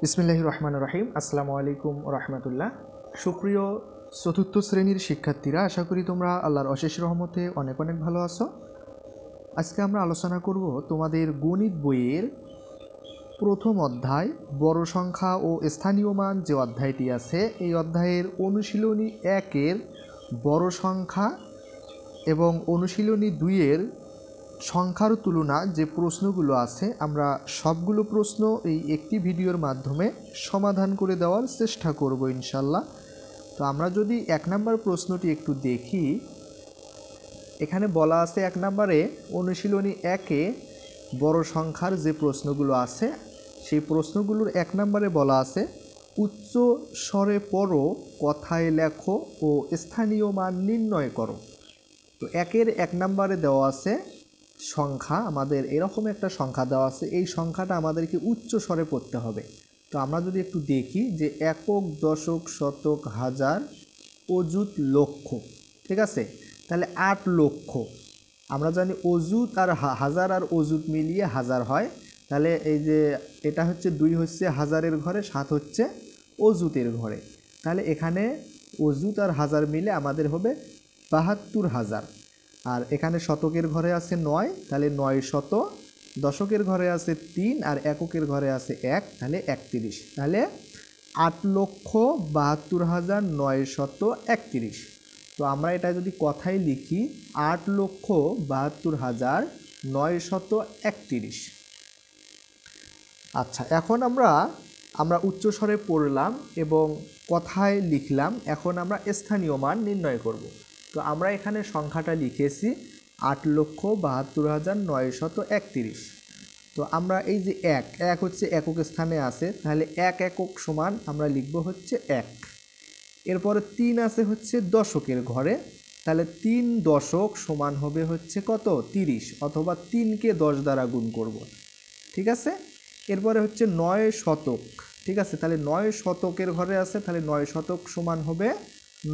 বিসমিল্লাহির রহমানির রহিম। আসসালামু আলাইকুম রহমতুল্লাহ। সুপ্রিয় চতুর্থ শ্রেণীর শিক্ষার্থীরা, আশা করি তোমরা আল্লাহর অশেষ রহমতে অনেক অনেক ভালো আছো। আজকে আমরা আলোচনা করব তোমাদের গণিত বইয়ের প্রথম অধ্যায় বড় সংখ্যা ও স্থানীয় মান যে অধ্যায়টি আছে, এই অধ্যায়ের অনুশীলনী 1-এর বড় সংখ্যা এবং অনুশীলনী 2-এর সংখ্যার তুলনা যে প্রশ্নগুলো আছে, আমরা সবগুলো প্রশ্ন এই একটি ভিডিওর মাধ্যমে সমাধান করে দেওয়ার চেষ্টা করব ইনশাল্লাহ। তো আমরা যদি 1 নম্বর প্রশ্নটি একটু দেখি, এখানে বলা আছে 1 নম্বরে অনুশীলনী 1-এ বড় সংখ্যার যে প্রশ্নগুলো আছে, সেই প্রশ্নগুলোর 1 নম্বরে বলা আছে উচ্চ স্বরে পড়ো, কথায় লেখো ও স্থানীয় মান নির্ণয় করো। তো 1-এর 1 নম্বরে দেওয়া আছে সংখ্যা, আমাদের এরকম একটা সংখ্যা দেওয়া আছে, এই সংখ্যাটা আমাদেরকে উচ্চ স্বরে পড়তে হবে। তো আমরা যদি একটু দেখি যে একক, দশক, শতক, হাজার, অযুত, লক্ষ, ঠিক আছে। তাহলে 8 লক্ষ, আমরা জানি অযুত আর হাজার আর অযুত মিলিয়ে হাজার হয়। তাহলে এই যে এটা হচ্ছে 2 হচ্ছে হাজারের ঘরে, 7 হচ্ছে অযুতের ঘরে। তাহলে এখানে অযুত আর হাজার মিলে আমাদের হবে 72,000। আর এখানে শতকের ঘরে আছে 9, তাহলে 9 শত, দশকের ঘরে আছে 3 আর এককের ঘরে আছে 1, তাহলে 31। তাহলে 8,72,931। তো আমরা এটা যদি কথায় লিখি 8,72,931। আচ্ছা, এখন আমরা উচ্চস্বরে পড়লাম এবং কথায় লিখলাম। এখন আমরা স্থানীয় মান নির্ণয় করব। তো আমরা এখানে সংখ্যাটা লিখেছি 8,72,931। তো আমরা এই যে এক হচ্ছে একক স্থানে আছে, তাহলে 1 একক সমান আমরা লিখব হচ্ছে 1। এরপরে 3 আছে হচ্ছে দশকের ঘরে, তাহলে 3 দশক সমান হবে হচ্ছে কত, 30, অথবা 3কে 10 দ্বারা গুণ করব, ঠিক আছে। এরপরে হচ্ছে 9 শতক, ঠিক আছে। তাহলে 9 শতকের ঘরে আছে, তাহলে 9 শতক সমান হবে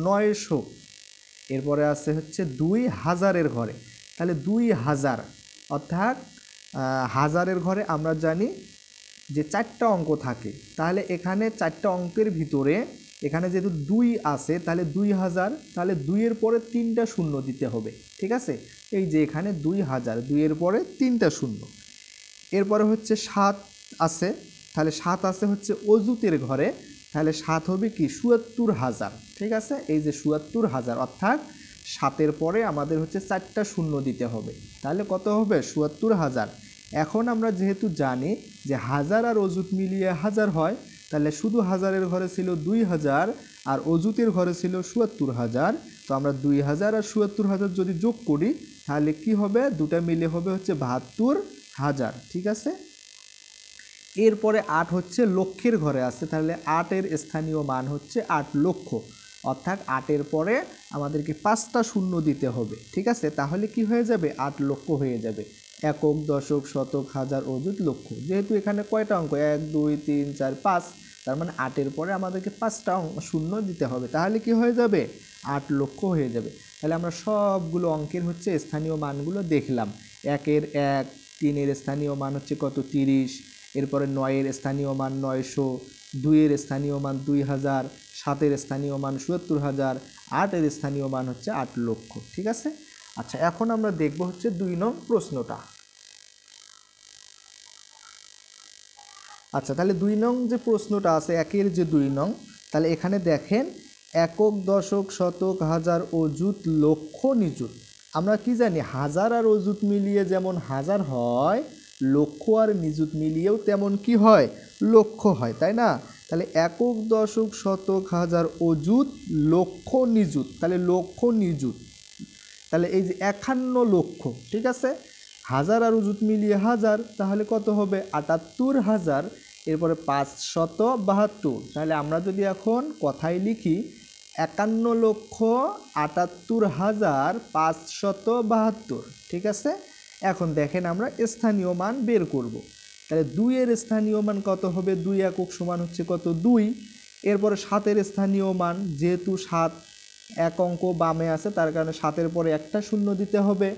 900। এরপরে আছে হচ্ছে 2 হাজারের ঘরে, তাহলে 2000, অর্থাৎ হাজারের ঘরে আমরা জানি যে 4টা অঙ্ক থাকে। তাহলে এখানে 4টা অঙ্কের ভিতরে এখানে যেহেতু 2 আছে, তাহলে 2000, তাহলে 2-এর পরে 3টা শূন্য দিতে হবে, ঠিক আছে। এই যে এখানে 2000, 2-এর পরে 3টা শূন্য। এরপরে হচ্ছে 7 আছে, তাহলে 7 আছে হচ্ছে অযুতের ঘরে, তাহলে 7 হবে কি ৭৪,000, ঠিক আছে। এই যে ৭৪,000, অর্থাৎ 7-এর পরে আমাদের হচ্ছে 4টা শূন্য দিতে হবে, তাহলে কত হবে ৭৪,000। এখন আমরা যেহেতু জানি যে হাজার আর অযুত মিলিয়ে হাজার হয়, তাহলে শুধু হাজারের ঘরে ছিল 2000 আর অযুতের ঘরে ছিল ৭৪,000। তো আমরা 2000 আর ৭৪,000 যদি যোগ করি, তাহলে কি হবে, দুটা মিলে হবে হচ্ছে 72,000, ঠিক আছে। এরপরে 8 হচ্ছে লক্ষের ঘরে আছে, তাহলে 8-এর স্থানীয় মান হচ্ছে 8 লক্ষ, অর্থাৎ 8-এর পরে আমাদেরকে 5টা শূন্য দিতে হবে, ঠিক আছে। তাহলে কি হয়ে যাবে, 8 লক্ষ হয়ে যাবে। একক, দশক, শতক, হাজার, অযুত, লক্ষ। যেহেতু এখানে কয়টা অঙ্ক, 1 2 3 4 5, তার মানে 8-এর পরে আমাদেরকে 5টা শূন্য দিতে হবে, তাহলে কি হয়ে যাবে, 8 লক্ষ হয়ে যাবে। তাহলে আমরা সবগুলো অঙ্কের হচ্ছে স্থানীয় মানগুলো দেখলাম। 1-এর 1, 3-এর স্থানীয় মান হচ্ছে কত, 30। এরপরে 9-এর স্থানীয় মান 900, 2-এর স্থানীয় মান 2000, 7-এর স্থানীয় মান ৭৪,000, 8-এর স্থানীয় মান হচ্ছে 8 লক্ষ, ঠিক আছে। আচ্ছা, এখন আমরা দেখব হচ্ছে 2 নং প্রশ্নটা। আচ্ছা, তাহলে 2 নং যে প্রশ্নটা আছে, 1-এর যে 2 নং, তাহলে এখানে দেখেন একক, দশক, শতক, হাজার, অযুত, লক্ষ, নিযুত। আমরা কি জানি, হাজার আর অযুত মিলিয়ে যেমন হাজার হয়, লক্ষ আর নিযুত মিলিয়েও তেমন কি হয়, লক্ষ হয়, তাই না। তাহলে একক, দশক, শতক, হাজার, অযুত, লক্ষ, নিযুত, তাহলে লক্ষ, নিযুত। তাহলে এই যে 51 লক্ষ, ঠিক আছে। হাজার আর অযুত মিলিয়ে হাজার, তাহলে কত হবে 78,000। এরপরে 572, তাহলে আমরা যদি এখন কথায় লিখি 51,78,572, ঠিক আছে। এখন দেখেন আমরা স্থানীয় মান বের করব। তাহলে 2-এর স্থানীয় মান কত হবে, 2 একক সমান হচ্ছে কত, 2। এরপরে 7-এর স্থানীয় মান, যেহেতু 7 এক অঙ্ক বামে আছে, তার কারণে 7-এর পরে একটা শূন্য দিতে হবে।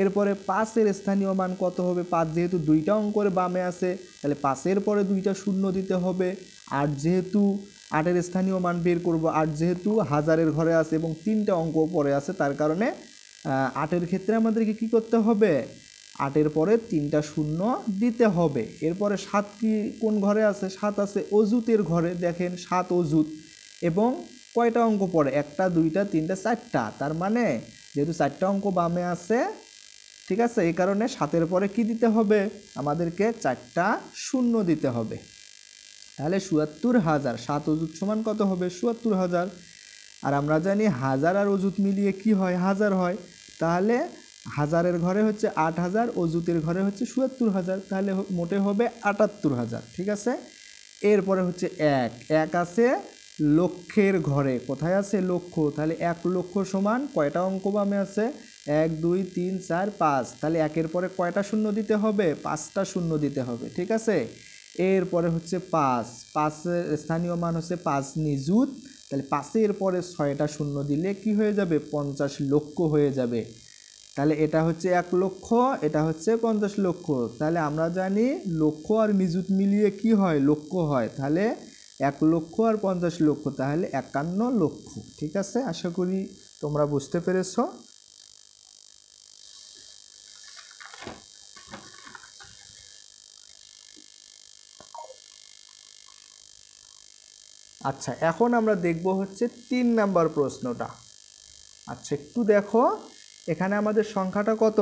এরপরে 5-এর স্থানীয় মান কত হবে? 5 যেহেতু দুইটা অঙ্কের বামে আছে তাহলে 5-এর পরে দুইটা শূন্য দিতে হবে। 8 যেহেতু 8-এর স্থানীয় মান বের করব, 8 যেহেতু হাজারের ঘরে আছে এবং 3টা অঙ্ক পরে আছে তার কারণে 8-এর ক্ষেত্রে আমাদেরকে কি করতে হবে? 8-এর পরে 3টা শূন্য দিতে হবে। এরপরে 7 কি কোন ঘরে আছে? 7 আছে অযুতের ঘরে। দেখেন 7 অযুত এবং কয়টা অঙ্ক পড়ে? 1টা 2টা 3টা 4টা, তার মানে যেহেতু 4টা অঙ্ক বামে আছে, ঠিক আছে, এই কারণে 7-এর পরে কি দিতে হবে? আমাদেরকে 4টা শূন্য দিতে হবে। তাহলে ৭৪,০০০। 7 অযুত সমান কত হবে? ৭৪,০০০। আর আমরা জানি হাজার আর অযুত মিলিয়ে কি হয়? হাজার হয়। তাহলে হাজারের ঘরে হচ্ছে ৮,০০০, অযুতের ঘরে হচ্ছে ৭৪,০০০, তাহলে মোটে হবে ৭৮,০০০। ঠিক আছে। এরপরে হচ্ছে 1 আছে লক্ষের ঘরে। কোথায় আছে? লক্ষ। তাহলে 1 লক্ষ সমান কয়টা অঙ্ক বামে আছে? 1 2 3 4 5। তাহলে 1-এর পরে কয়টা শূন্য দিতে হবে? 5টা শূন্য দিতে হবে। ঠিক আছে। এরপরে হচ্ছে 5-এর স্থানীয় মান হচ্ছে 5 নিযুত। তাহলে 5-এর পরে 6টা শূন্য দিলে কি হয়ে যাবে? 50 লক্ষ হয়ে যাবে। তাহলে এটা হচ্ছে 1 লক্ষ, এটা হচ্ছে 50 লক্ষ। তাহলে আমরা জানি লক্ষ আর নিযুত মিলিয়ে কি হয়? লক্ষ হয়। তাহলে 1 লক্ষ আর 50 লক্ষ, তাহলে 51 লক্ষ। ঠিক আছে, আশা করি তোমরা বুঝতে পেরেছো। আচ্ছা, এখন আমরা দেখব হচ্ছে 3 নাম্বার প্রশ্নটা। আচ্ছা, একটু দেখো এখানে আমাদের সংখ্যাটা কত?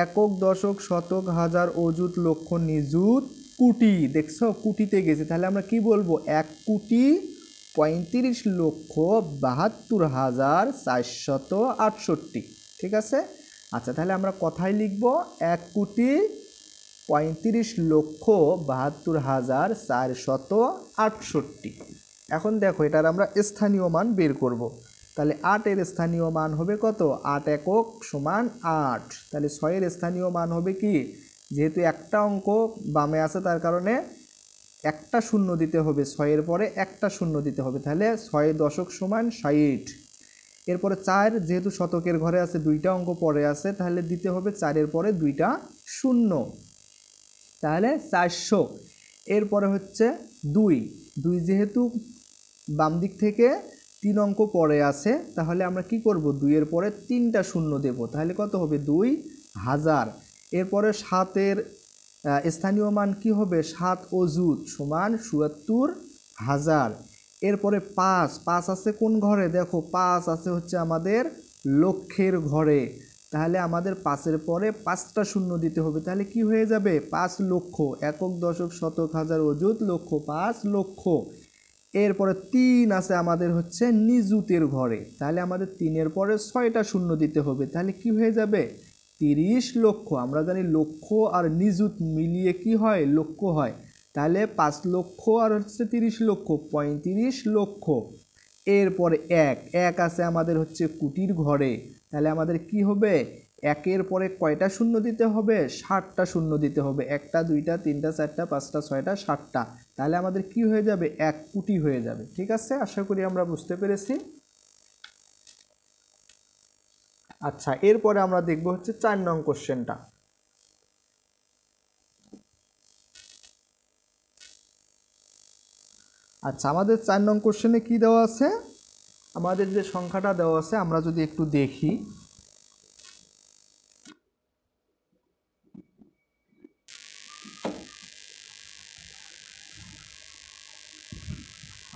একক, দশক, শতক, হাজার, অযুত, লক্ষ, নিযুত, কোটি। দেখছো কোটিতে গেছে। তাহলে আমরা কি বলবো? 1,35,72,468। ঠিক আছে। আচ্ছা, তাহলে আমরা কথায় লিখব 1,35,72,468। এখন দেখো এটার আমরা স্থানীয় মান বের করব। তাহলে 8-এর স্থানীয় মান হবে কত? 8 একক সমান 8। তাহলে 6-এর স্থানীয় মান হবে কি? যেহেতু একটা অঙ্ক বামে আছে তার কারণে একটা শূন্য দিতে হবে। 6-এর পরে একটা শূন্য দিতে হবে। তাহলে 6 দশক সমান 60। এরপরে 4 যেহেতু শতকের ঘরে আছে, দুইটা অঙ্ক পরে আছে, তাহলে দিতে হবে 4-এর পরে দুইটা শূন্য, তাহলে 400। এরপরে হচ্ছে 2 যেহেতু বাম দিক থেকে 3 অঙ্ক পরে আছে, তাহলে আমরা কি করব? 2-এর পরে 3টা শূন্য দেব। তাহলে কত হবে? 2000। এরপরে 7-এর স্থানীয় মান কি হবে? 7 অযুত সমান ৭৪,০০০। এরপরে 5 আছে কোন ঘরে? দেখো 5 আছে হচ্ছে আমাদের লক্ষের ঘরে। তাহলে আমাদের 5-এর পরে 5টা শূন্য দিতে হবে। তাহলে কি হয়ে যাবে? 5 লক্ষ। একক, দশক, শতক, হাজার, অযুত, লক্ষ, 5 লক্ষ। এরপরে 3 আছে আমাদের হচ্ছে নিযুতের ঘরে। তাহলে আমাদের 3-এর পরে 6টা শূন্য দিতে হবে। তাহলে কি হয়ে যাবে? 30 লক্ষ। আমরা জানি লক্ষ আর নিযুত মিলিয়ে কি হয়? লক্ষ হয়। তাহলে 5 লক্ষ আর হচ্ছে 30 লক্ষ, 35 লক্ষ। এরপরে 1 আছে আমাদের হচ্ছে কোটির ঘরে। তাহলে আমাদের কি হবে? 1-এর পরে কয়টা শূন্য দিতে হবে? 60টা শূন্য দিতে হবে। 1টা 2টা 3টা 4টা 5টা 6টা 60টা। তাহলে আমাদের কি হয়ে যাবে? 1 কোটি হয়ে যাবে। ঠিক আছে, আশা করি আমরা বুঝতে পেরেছি। আচ্ছা, এরপরে আমরা দেখব হচ্ছে 4 নং কোশ্চেনটা। আচ্ছা, আমাদের 4 নং কোশ্চেনে কি দেওয়া আছে? আমাদের যে সংখ্যাটা দেওয়া আছে আমরা যদি একটু দেখি।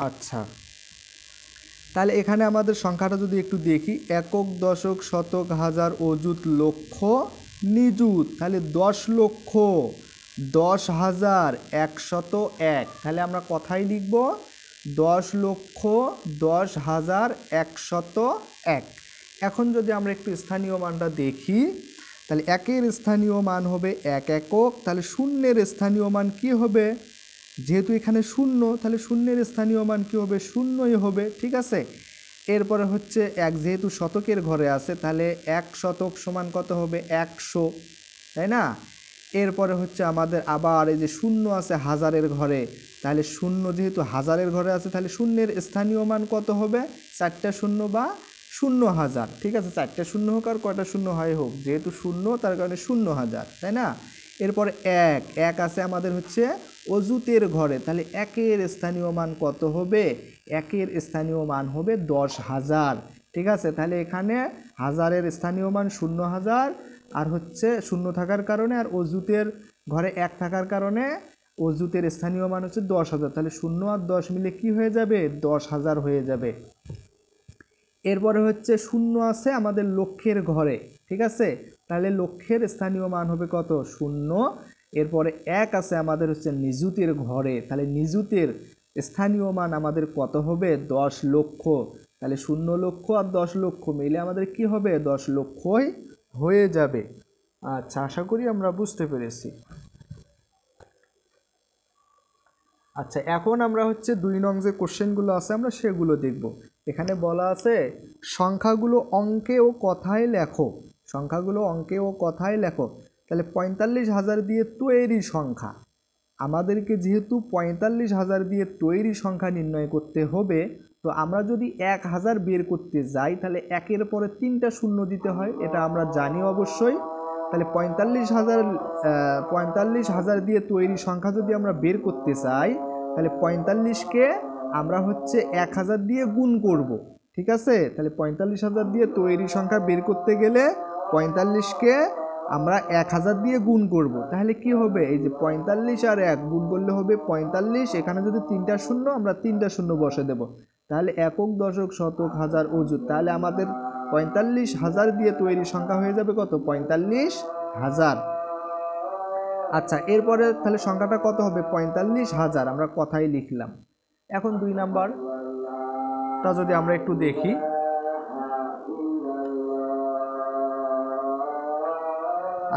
আচ্ছা, তাহলে এখানে আমাদের সংখ্যাটা যদি একটু দেখি, একক, দশক, শতক, হাজার, অযুত, লক্ষ, নিযুত। তাহলে 10 লক্ষ 10,101। তাহলে আমরা কথাই লিখব 10 লক্ষ 10,101। এখন যদি আমরা একটু স্থানীয় মানটা দেখি, তাহলে 1-এর স্থানীয় মান হবে 1 একক। তাহলে 0-এর স্থানীয় মান কি হবে? যেহেতু এখানে 0, তাহলে 0-এর স্থানীয় মান কি হবে? 0ই হবে। ঠিক আছে। এরপরে হচ্ছে 1 যেহেতু শতকের ঘরে আছে, তাহলে 1 শতক সমান কত হবে? 100, তাই না? এরপরে হচ্ছে আমাদের আবার এই যে 0 আছে হাজারের ঘরে। তাহলে 0 যেহেতু হাজারের ঘরে আছে, তাহলে 0-এর স্থানীয় মান কত হবে? 4টা শূন্য বা শূন্য হাজার। ঠিক আছে, 4টা শূন্য হোক আর কয়টা শূন্য হয় হোক, যেহেতু শূন্য তার কারণে 0,000, তাই না? এরপরে এক আছে আমাদের হচ্ছে অযুতের ঘরে, তাহলে একের স্থানীয় মান কত হবে? একের স্থানীয় মান হবে 10,000। ঠিক আছে, তাহলে এখানে হাজারের স্থানীয় মান 0,000 আর হচ্ছে শূন্য থাকার কারণে আর অযুতের ঘরে 1 থাকার কারণে অযুতের স্থানীয় মান হচ্ছে 10,000। তাহলে 0 আর 10 মিলে কি হয়ে যাবে? 10,000 হয়ে যাবে। এরপরে হচ্ছে শূন্য আছে আমাদের লক্ষের ঘরে। ঠিক আছে, তাহলে লক্ষের স্থানীয় মান হবে কত? 0। এরপরে 1 আছে আমাদের হচ্ছে নিযুতের ঘরে, তাহলে নিযুতের স্থানীয় মান আমাদের কত হবে? 10 লক্ষ। তাহলে 0 লক্ষ আর 10 লক্ষ মিলে আমাদের কি হবে? 10 লক্ষই হয়ে যাবে। আচ্ছা, আশা করি আমরা বুঝতে পেরেছি। আচ্ছা, এখন আমরা হচ্ছে 2 নং যে কোশ্চেনগুলো আছে আমরা সেগুলো দেখব। এখানে বলা আছে সংখ্যাগুলো অঙ্কে ও কথায় লেখো। সংখ্যাগুলো অঙ্কে ও কথায় লেখো। তাহলে 45,000 দিয়ে তৈরি সংখ্যা, আমাদেরকে যেহেতু 45,000 দিয়ে তৈরি সংখ্যা নির্ণয় করতে হবে, তো আমরা যদি 1,000 বের করতে যাই তাহলে একের পরে 3টা শূন্য দিতে হয়, এটা আমরা জানি অবশ্যই। তাহলে 45,000 দিয়ে তৈরি সংখ্যা যদি আমরা বের করতে চাই, তাহলে 45কে আমরা হচ্ছে 1,000 দিয়ে গুণ করব। ঠিক আছে, তাহলে 45,000 দিয়ে তৈরি সংখ্যা বের করতে গেলে 45কে আমরা 1,000 দিয়ে গুণ করব। তাহলে কি হবে? এই যে 45 আর 1 গুণ করলে হবে 45। এখানে যদি 3টা শূন্য, আমরা 3টা শূন্য বসে দেব। তাহলে একক, দশক, শতক, হাজার, অযুত। তাহলে আমাদের 45,000 দিয়ে তৈরি সংখ্যা হয়ে যাবে কত? 45,000। আচ্ছা, এরপরে তাহলে সংখ্যাটা কত হবে? 45,000 আমরা কথাই লিখলাম। এখন 2 নাম্বারটা যদি আমরা একটু দেখি।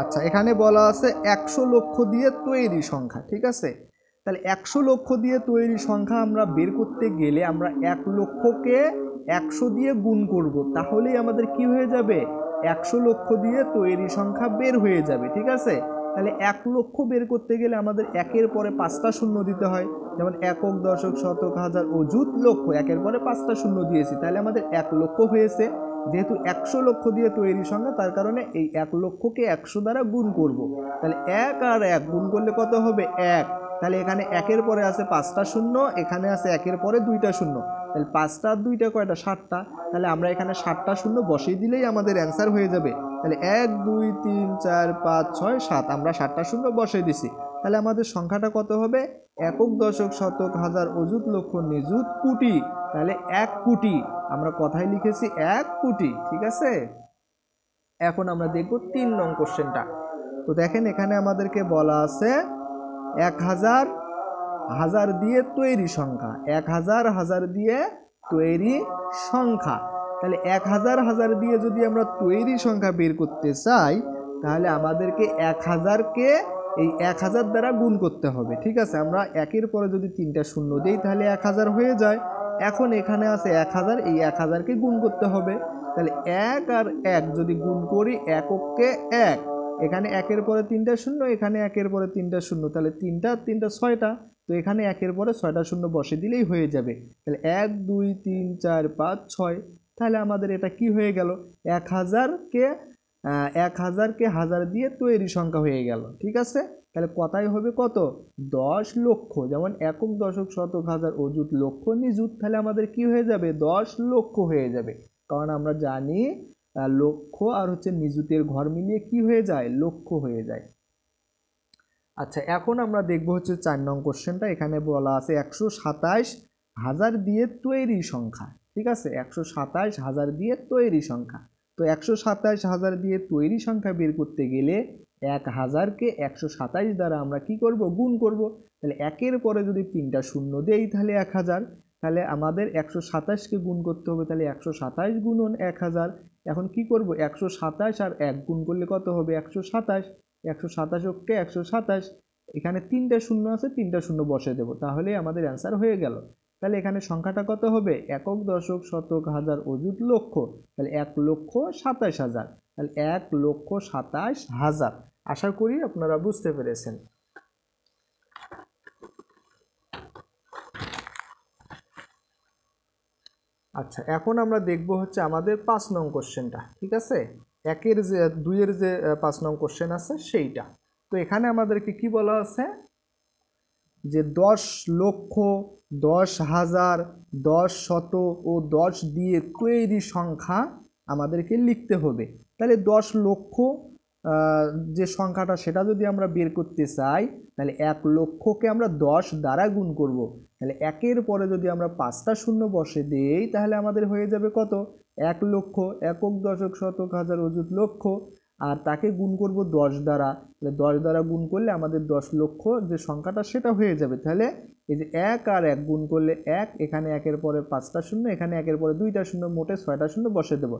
আচ্ছা, এখানে বলা আছে 100 লক্ষ দিয়ে তৈরি সংখ্যা। ঠিক আছে, তাহলে 100 লক্ষ দিয়ে তৈরি সংখ্যা আমরা বের করতে গেলে আমরা 1 লক্ষকে 100 দিয়ে গুণ করব, তাহলেই আমাদের কি হয়ে যাবে? 100 লক্ষ দিয়ে তৈরি সংখ্যা বের হয়ে যাবে। ঠিক আছে, তাহলে 1 লক্ষ বের করতে গেলে আমাদের একের পরে 5টা শূন্য দিতে হয়, যেমন একক, দশক, শতক, হাজার, অযুত, লক্ষ। একের পরে 5টা শূন্য দিয়েছি, তাহলে আমাদের 1 লক্ষ হয়েছে। যেহেতু 100 লক্ষ দিয়ে তৈরি সংখ্যা, তার কারণে এই 1 লক্ষকে 100 দ্বারা গুণ করব। তাহলে 1 আর 1 গুণ করলে কত হবে? 1। তাহলে এখানে একের পরে আছে 5টা শূন্য, এখানে আছে একের পরে 2টা শূন্য, তাহলে 5টা আর 2টা কয়টা? 7টা। তাহলে আমরা এখানে 7টা শূন্য বসিয়ে দিলেই আমাদের অ্যান্সার হয়ে যাবে। তাহলে 1 2 3 4 5 6 7, আমরা 7টা শূন্য বসিয়ে দিছি। তাহলে আমাদের সংখ্যাটা কত হবে? একক, দশক, শতক, হাজার, অযুত, লক্ষ, নিযুত, কোটি। তাহলে 1 কোটি, আমরা কথায় লিখেছি 1 কোটি। ঠিক আছে, এখন আমরা দেখব 3 নং কোশ্চেনটা। তো দেখেন, এখানে আমাদেরকে বলা আছে 1,000 হাজার দিয়ে তৈরি সংখ্যা। 1,000 হাজার দিয়ে তৈরি সংখ্যা। তাহলে 1,000 হাজার দিয়ে যদি আমরা তৈরি সংখ্যা বের করতে চাই, তাহলে আমাদেরকে 1,000কে এই 1,000 দ্বারা গুণ করতে হবে। ঠিক আছে, আমরা একের পরে যদি 3টা শূন্য দিই তাহলে 1,000 হয়ে যায়। এখন এখানে আছে 1,000, এই 1,000কে গুণ করতে হবে। তাহলে 1 আর 1 যদি গুণ করি, এককে 1, এখানে একের পরে 3টা শূন্য, এখানে একের পরে 3টা শূন্য, তাহলে 3টা 3টা 6টা। তো এখানে একের পরে 6টা শূন্য বসে দিলেই হয়ে যাবে। তাহলে 1 2 3 4 5 6। তাহলে আমাদের এটা কি হয়ে গেল? 1,000কে 1,000কে হাজার দিয়ে তৈরি সংখ্যা হয়ে গেল। ঠিক আছে, তাহলে কথাই হবে কত? 10 লক্ষ। যেমন একক, দশক, শতক, হাজার, অযুত, লক্ষ, নিযুত। তাহলে আমাদের কি হয়ে যাবে? 10 লক্ষ হয়ে যাবে, কারণ আমরা জানি লক্ষ আর হচ্ছে নিযুতের ঘর মিলিয়ে কি হয়ে যায়? লক্ষ হয়ে যায়। আচ্ছা, এখন আমরা দেখব হচ্ছে 4 নং কোশ্চেনটা। এখানে বলা আছে 127 হাজার দিয়ে তৈরি সংখ্যা। ঠিক আছে, 127 হাজার দিয়ে তৈরি সংখ্যা। তো 127 হাজার দিয়ে তৈরি সংখ্যা বের করতে গেলে 1,000কে 127 দ্বারা আমরা কি করব? গুণ করব। তাহলে একের পরে যদি 3টা শূন্য দেই তাহলে 1,000। তাহলে আমাদের 127কে গুণ করতে হবে, তাহলে 127 গুণন 1,000। এখন কি করব? 127 আর 1 গুণ করলে কত হবে? 127। 127কে 127, এখানে 3টা শূন্য আছে, 3টা শূন্য বসে দেব, তাহলে আমাদের অ্যান্সার হয়ে গেল। তাহলে এখানে সংখ্যাটা কত হবে? একক, দশক, শতক, হাজার, অযুত, লক্ষ। তাহলে 1,27,000। তাহলে 1,27,000। আশা করি আপনারা বুঝতে পেরেছেন। আচ্ছা, এখন আমরা দেখব হচ্ছে আমাদের 5 নং কোশ্চেনটা, ঠিক আছে। একের যে 2-এর যে 5 নং কোশ্চেন আছে সেইটা। তো এখানে আমাদেরকে কি বলা আছে যে 10 লক্ষ, 10,000, 10 শত ও 10 দিয়ে তৈরি সংখ্যা আমাদেরকে লিখতে হবে। তাহলে 10 লক্ষ যে সংখ্যাটা সেটা যদি আমরা বের করতে চাই, তাহলে 1 লক্ষকে আমরা 10 দ্বারা গুণ করব। তাহলে একের পরে যদি আমরা 5টা শূন্য বসে দেই, তাহলে আমাদের হয়ে যাবে কত? 1 লক্ষ, একক, দশক, শতক, হাজার, অযুত, লক্ষ। আর তাকে গুণ করব 10 দ্বারা। তাহলে 10 দ্বারা গুণ করলে আমাদের 10 লক্ষ যে সংখ্যাটা সেটা হয়ে যাবে। তাহলে এই যে 1 আর 1 গুণ করলে 1, এখানে 1-এর পরে 5টা শূন্য, এখানে 1-এর পরে 2টা শূন্য, মোটে 6টা শূন্য বসে দেব।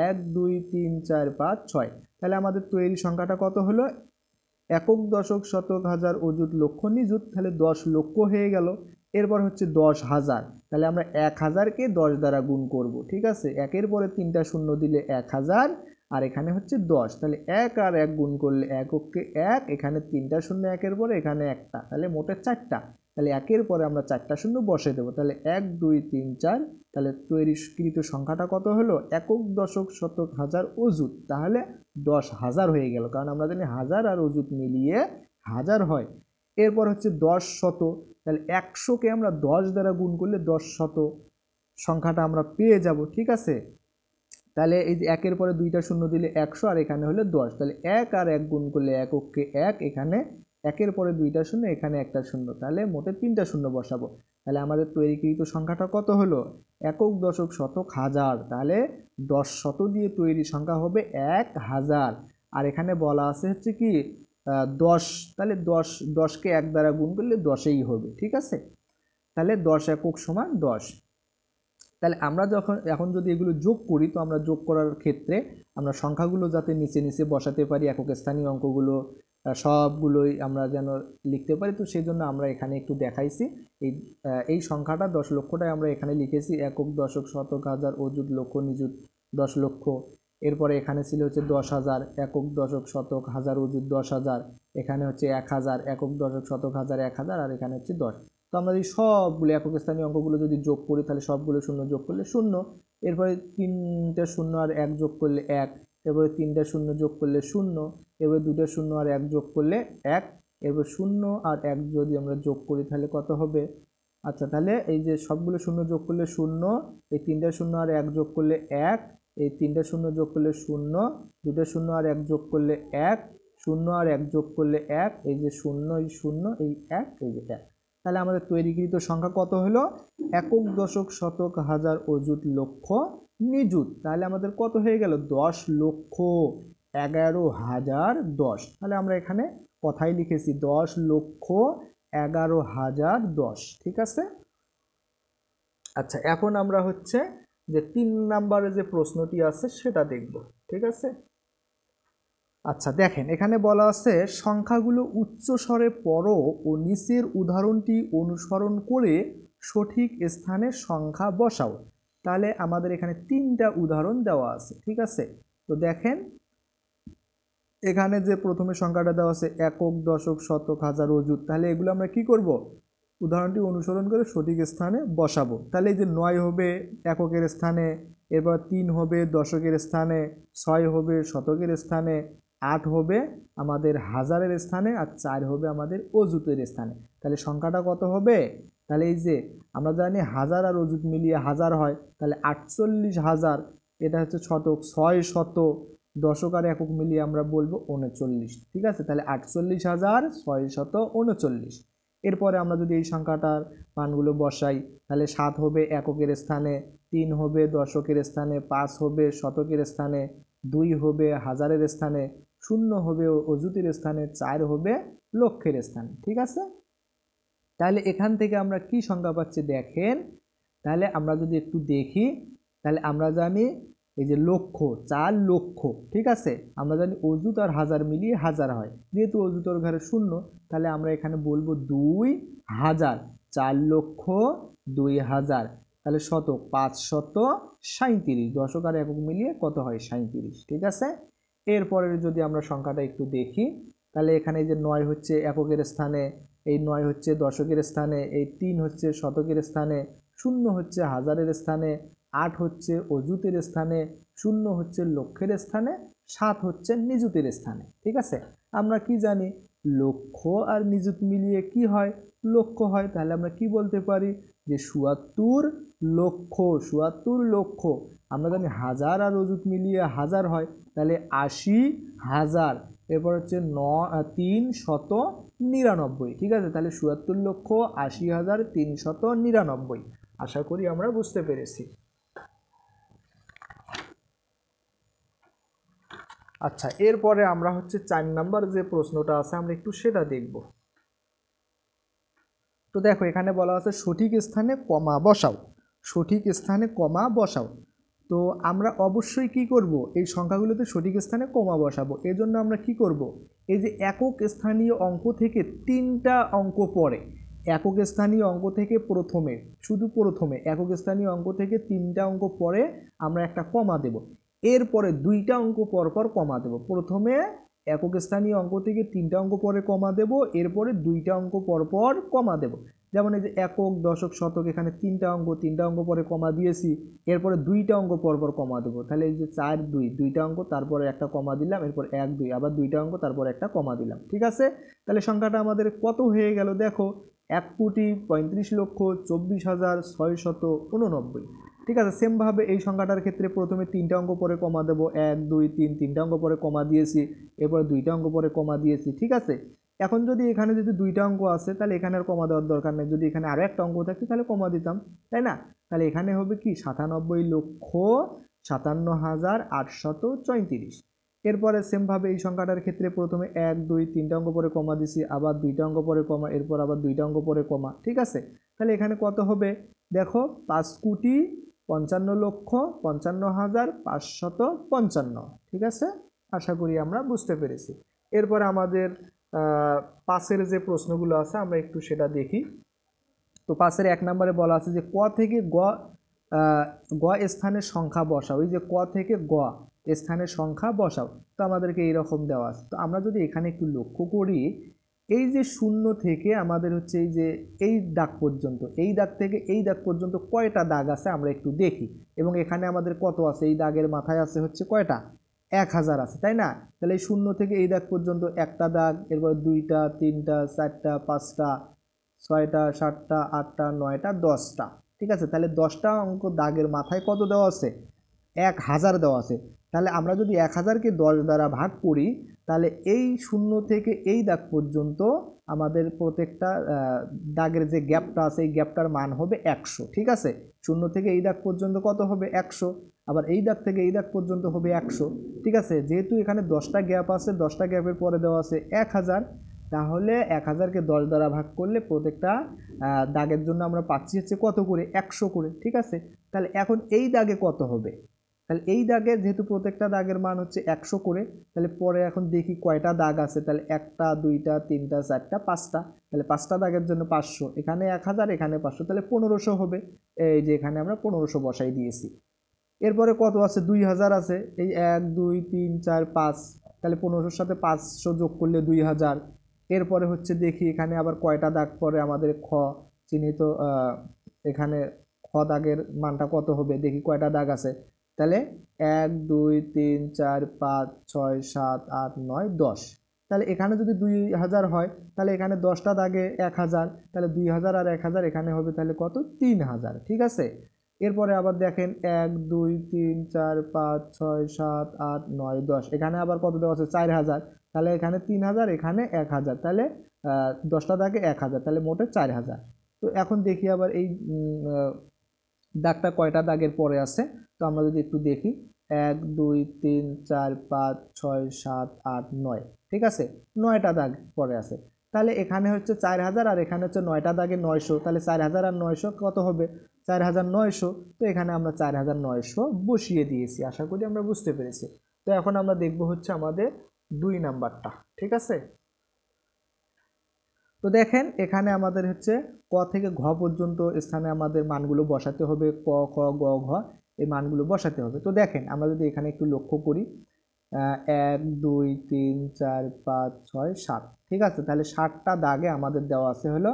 1 2 3 4 5 6। তাহলে আমাদের তৈরি সংখ্যাটা কত হলো? একক, দশক, শতক, হাজার, অযুত, লক্ষ, নিযুত। তাহলে 10 লক্ষ হয়ে গেল। এরপর হচ্ছে 10,000। তাহলে আমরা 1000কে 10 দ্বারা গুণ করব, ঠিক আছে। 1-এর পরে 3টা শূন্য দিলে 1000, আর এখানে হচ্ছে 10। তাহলে 1 আর 1 গুণ করলে এককে 1, এখানে 3টা শূন্য 1-এর পরে, এখানে একটা, তাহলে মোটে 4টা। তাহলে 1-এর পরে আমরা 4টা শূন্য বসে দেবো। তাহলে 1 2 3 4। তাহলে তৈরিকৃত সংখ্যাটা কত হলো? একক, দশক, শতক, হাজার, অযুত। তাহলে 10,000 হয়ে গেল, কারণ আমরা জানি হাজার আর অযুত মিলিয়ে হাজার হয়। এরপর হচ্ছে 10 শত। তাহলে 100কে আমরা 10 দ্বারা গুণ করলে 10 শত সংখ্যাটা আমরা পেয়ে যাব, ঠিক আছে। তাহলে এই যে 1-এর পরে 2টা শূন্য দিলে 100, আর এখানে হলো 10। তাহলে 1 আর 1 গুণ করলে এককে 1, এখানে 1-এর পরে 2টা শূন্য, এখানে একটা শূন্য, তাহলে মোটে 3টা শূন্য বসাবো। তাহলে আমাদের তৈরিকৃত সংখ্যাটা কত হলো? একক, দশক, শতক, হাজার। তাহলে 10 শত দিয়ে তৈরি সংখ্যা হবে 1000। আর এখানে বলা আছে হচ্ছে কি 10। তাহলে 10কে 1 দ্বারা গুণ করলে 10ই হবে, ঠিক আছে। তাহলে 10 একক সমান 10। তাহলে আমরা এখন যদি এগুলো যোগ করি, তো আমরা যোগ করার ক্ষেত্রে আমরা সংখ্যাগুলো যাতে নিচে নিচে বসাতে পারি, একক স্থানীয় অঙ্কগুলো সবগুলোই আমরা যেন লিখতে পারি, তো সেই জন্য আমরা এখানে একটু দেখাইছি। এই সংখ্যাটা 10 লক্ষটাই আমরা এখানে লিখেছি। একক, দশক, শতক, হাজার, অযুত, লক্ষ, নিযুত, 10 লক্ষ। এরপরে এখানে ছিল হচ্ছে 10,000, একক, দশক, শতক, হাজার, অযুত, 10,000। এখানে হচ্ছে 1,000, একক, দশক, শতক, হাজার, 1,000। আর এখানে হচ্ছে 10। তো আমরা যদি সবগুলো একক স্থানীয় অঙ্কগুলো যদি যোগ করি, তাহলে সবগুলো শূন্য যোগ করলে 0। এরপরে 3টা শূন্য আর 1 যোগ করলে 1। এরপরে 3টা শূন্য যোগ করলে 0। এরপরে 2টা শূন্য আর 1 যোগ করলে 1। এরপর 0 আর 1 যদি আমরা যোগ করি, তাহলে কত হবে? আচ্ছা, তাহলে এই যে সবগুলো শূন্য যোগ করলে 0, এই 3টা শূন্য আর 1 যোগ করলে 1, এই 3টা শূন্য যোগ করলে 0, 2টা শূন্য আর 1 যোগ করলে 1, 0 আর 1 যোগ করলে 1, এই যে 0, এই 0, এই 1, এই যে 1। তাহলে আমাদের তৈরিকৃত সংখ্যা কত হলো? একক, দশক, শতক, হাজার, অযুত, লক্ষ, নিযুত। তাহলে আমাদের কত হয়ে গেল? 10 লক্ষ 11,010। তাহলে আমরা এখানে কথাই লিখেছি 10 লক্ষ 11,010, ঠিক আছে। আচ্ছা, এখন আমরা হচ্ছে যে 3 নম্বরে যে প্রশ্নটি আছে সেটা দেখব, ঠিক আছে। আচ্ছা, দেখেন এখানে বলা আছে সংখ্যাগুলো উচ্চ স্বরে পড়ো ও নিচের উদাহরণটি অনুসরণ করে সঠিক স্থানে সংখ্যা বসাও। তাহলে আমাদের এখানে 3টা উদাহরণ দেওয়া আছে, ঠিক আছে। তো দেখেন এখানে যে প্রথমে সংখ্যাটা দেওয়া আছে একক, দশক, শতক, হাজার, অযুত। তাহলে এগুলো আমরা কি করব? উদাহরণটি অনুসরণ করে সঠিক স্থানে বসাবো। তাহলে এই যে 9 হবে এককের স্থানে, এরপর 3 হবে দশকের স্থানে, 6 হবে শতকের স্থানে, 8 হবে আমাদের হাজারের স্থানে, আর 4 হবে আমাদের অযুতের স্থানে। তাহলে সংখ্যাটা কত হবে? তাহলে এই যে আমরা জানি হাজার আর অযুত মিলিয়ে হাজার হয়, তাহলে 48,000। এটা হচ্ছে শতক। 6 শত, দশক আর একক মিলিয়ে আমরা বলবো 39, ঠিক আছে। তাহলে 48,639। এরপরে আমরা যদি এই সংখ্যাটার মানগুলো বসাই, তাহলে 7 হবে এককের স্থানে, 3 হবে দশকের স্থানে, 5 হবে শতকের স্থানে, 2 হবে হাজারের স্থানে, 0 হবে অযুতের স্থানে, 4 হবে লক্ষের স্থানে, ঠিক আছে। তাহলে এখান থেকে আমরা কি সংখ্যা পাচ্ছি দেখেন। তাহলে আমরা যদি একটু দেখি, তাহলে আমরা জানি এই যে লক্ষ, 4 লক্ষ, ঠিক আছে। আমরা জানি অযুত আর হাজার মিলিয়ে হাজার হয়, যেহেতু অযুতর ঘরে 0, তাহলে আমরা এখানে বলবো 2000। 4 লক্ষ 2000। তাহলে শতক 537, দশক আর একক মিলিয়ে কত হয়? 37, ঠিক আছে। এরপরে যদি আমরা সংখ্যাটা একটু দেখি, তাহলে এখানে যে 9 হচ্ছে এককের স্থানে, এই 9 হচ্ছে দশকের স্থানে, এই 3 হচ্ছে শতকের স্থানে, 0 হচ্ছে হাজারের স্থানে, 8 হচ্ছে অযুতের স্থানে, 0 হচ্ছে লক্ষের স্থানে, 7 হচ্ছে নিযুতের স্থানে। ঠিক আছে, আমরা কি জানি লক্ষ আর নিযুত মিলিয়ে কি হয়, লক্ষ হয়। তাহলে আমরা কি বলতে পারি যে ৭৪ লক্ষ, ৭৪ লক্ষ। আমরা জানি হাজার আর অযুত মিলিয়ে হাজার হয়, তাহলে ৮০,০০০। এরপর হচ্ছে ৩৯৯। ঠিক আছে, তাহলে ৭৪,৮০,৩৯৯। আশা করি আমরা বুঝতে পেরেছি। আচ্ছা, এরপরে আমরা হচ্ছে ৪ নাম্বার যে প্রশ্নটা আছে আমরা একটু সেটা দেখব। তো দেখো এখানে বলা আছে সঠিক স্থানে কমা বসাও, সঠিক স্থানে কমা বসাও। তো আমরা অবশ্যই কি করব, এই সংখ্যাগুলোতে সঠিক স্থানে কমা বসাবো। এজন্য আমরা কি করব, এই যে একক স্থানীয় অঙ্ক থেকে 3টা অঙ্ক পরে, একক স্থানীয় অঙ্ক থেকে প্রথমে, শুধু প্রথমে একক স্থানীয় অঙ্ক থেকে 3টা অঙ্ক পরে আমরা একটা কমা দেব। এরপরে 2টা অঙ্ক পর পর কমা দেব। প্রথমে একক স্থানীয় অঙ্ক থেকে 3টা অঙ্ক পরে কমা দেব, এরপরে 2টা অঙ্ক পর পর কমা দেব। যেমন এই যে একক, দশক, শতক, এখানে 3টা অঙ্ক পরে কমা দিয়েছি, এরপরে 2টা অঙ্ক পর পর কমা দেবো। তাহলে এই যে 4, 2, 2টা অঙ্ক, তারপরে একটা কমা দিলাম, এরপর 1, 2, আবার 2টা অঙ্ক, তারপর একটা কমা দিলাম। ঠিক আছে, তাহলে সংখ্যাটা আমাদের কত হয়ে গেল দেখো, ১,৩৫,২৪,৬৮৯। ঠিক আছে, সেমভাবে এই সংখ্যাটার ক্ষেত্রে প্রথমে 3টা অঙ্ক পরে কমা দেবো, 1, 2, 3, 3টা অঙ্ক পরে কমা দিয়েছি, এরপরে 2টা অঙ্ক পরে কমা দিয়েছি। ঠিক আছে, এখন যদি এখানে যদি 2টা অঙ্ক আছে তাহলে এখানে আর কমা দেওয়ার দরকার নেই, যদি এখানে আরও একটা অঙ্ক থাকতো তাহলে কমা দিতাম, তাই না? তাহলে এখানে হবে কি ৯৭,৫৭,৮৩৪। এরপরে সেমভাবে এই সংখ্যাটার ক্ষেত্রে প্রথমে 1, 2, 3টা অঙ্ক পরে কমা দিছি, আবার 2টা অঙ্ক পরে কমা, এরপর আবার 2টা অঙ্ক পরে কমা। ঠিক আছে, তাহলে এখানে কত হবে দেখো, ৫,৫৫,৫৫,৫৫৫। ঠিক আছে, আশা করি আমরা বুঝতে পেরেছি। এরপরে আমাদের পাশের যে প্রশ্নগুলো আছে আমরা একটু সেটা দেখি। তো পাশের 1 নম্বরে বলা আছে যে ক থেকে গ স্থানের সংখ্যা বসাও। এই যে ক থেকে গ স্থানের সংখ্যা বসাও, তো আমাদেরকে এইরকম দেওয়া আছে। তো আমরা যদি এখানে একটু লক্ষ্য করি, এই যে 0 থেকে আমাদের হচ্ছে এই যে এই দাগ পর্যন্ত, এই দাগ থেকে এই দাগ পর্যন্ত কয়টা দাগ আছে আমরা একটু দেখি। এবং এখানে আমাদের কত আছে, এই দাগের মাথায় আছে হচ্ছে কয়টা, 1000 আছে, তাই না? তাহলে এই 0 থেকে এই দাগ পর্যন্ত একটা দাগ, এরপর 2টা, 3টা, 4টা, 5টা, 6টা, 7টা, 8টা, 9টা, 10টা। ঠিক আছে, তাহলে 10টা অঙ্ক দাগের মাথায় কত দেওয়া আছে, 1000 দেওয়া আছে। তাহলে আমরা যদি 1000কে 10 দ্বারা ভাগ করি, তাহলে এই 0 থেকে এই দাগ পর্যন্ত আমাদের প্রত্যেকটা দাগের যে গ্যাপটা আছে এই গ্যাপটার মান হবে 100। ঠিক আছে, 0 থেকে এই দাগ পর্যন্ত কত হবে, 100। আবার এই দাগ থেকে এই দাগ পর্যন্ত হবে 100। ঠিক আছে, যেহেতু এখানে 10টা গ্যাপ আছে, 10টা গ্যাপের পরে দেওয়া আছে 1000, তাহলে 1000কে 10 দ্বারা ভাগ করলে প্রত্যেকটা দাগের জন্য আমরা পাচ্ছি হচ্ছে কত করে, 100 করে। ঠিক আছে, তাহলে এখন এই দাগে কত হবে, তাহলে এই দাগে যেহেতু প্রত্যেকটা দাগের মান হচ্ছে 100 করে, তাহলে পরে এখন দেখি কয়টা দাগ আছে। তাহলে 1টা, 2টা, 3টা, 4টা, 5টা, তাহলে 5টা দাগের জন্য 500, এখানে 1000, এখানে 500, তাহলে 1500 হবে। এই যে এখানে আমরা 1500 বসাই দিয়েছি। এরপরে কত আছে, 2000 আছে, এই 1, 2, 3, 4, 5, তাহলে 1500-র সাথে 500 যোগ করলে 2000। এরপরে হচ্ছে দেখি এখানে আবার কয়টা দাগ পরে আমাদের খ চিহ্নিত, এখানে খ দাগের মানটা কত হবে, দেখি কয়টা দাগ আছে। তাহলে 1, 2, 3, 4, 5, 6, 7, 8, 9, 10। তাহলে এখানে যদি 2000 হয়, তাহলে এখানে 10টা দাগে 1000, তাহলে 2000 আর 1000 এখানে হবে তাহলে কত, 3000। ঠিক আছে, এরপরে আবার দেখেন 1, 2, 3, 4, 5, 6, 7, 8, 9, 10, এখানে আবার কত দেওয়া আছে, 4000, তাহলে এখানে 3000, এখানে 1000, তাহলে 10টা দাগে 1000, তাহলে মোটে 4000। তো এখন দেখি আবার এই দাগটা কয়টা দাগের পরে আছে। তো আমরা যদি একটু দেখি, 1, 2, 3, 4, 5, 6, 7, 8, 9। ঠিক আছে, 9টা দাগ পরে আছে। তাহলে এখানে হচ্ছে 4000 আর এখানে হচ্ছে 9টা দাগে 900, তাহলে 4000 আর 900 কত হবে, 4900। তো এখানে আমরা 4900 বসিয়ে দিয়েছি। আশা করি আমরা বুঝতে পেরেছি। তো এখন আমরা দেখব হচ্ছে আমাদের 2 নাম্বারটা। ঠিক আছে, তো দেখেন এখানে আমাদের হচ্ছে ক থেকে ঘ পর্যন্ত স্থানে আমাদের মানগুলো বসাতে হবে, ক, খ, গ, ঘ এই মানগুলো বসাতে হবে। তো দেখেন আমরা যদি এখানে একটু লক্ষ্য করি, 1, 2, 3, 4, 5, 6, 7। ঠিক আছে, তাহলে 7টা দাগে আমাদের দেওয়া আছে হলো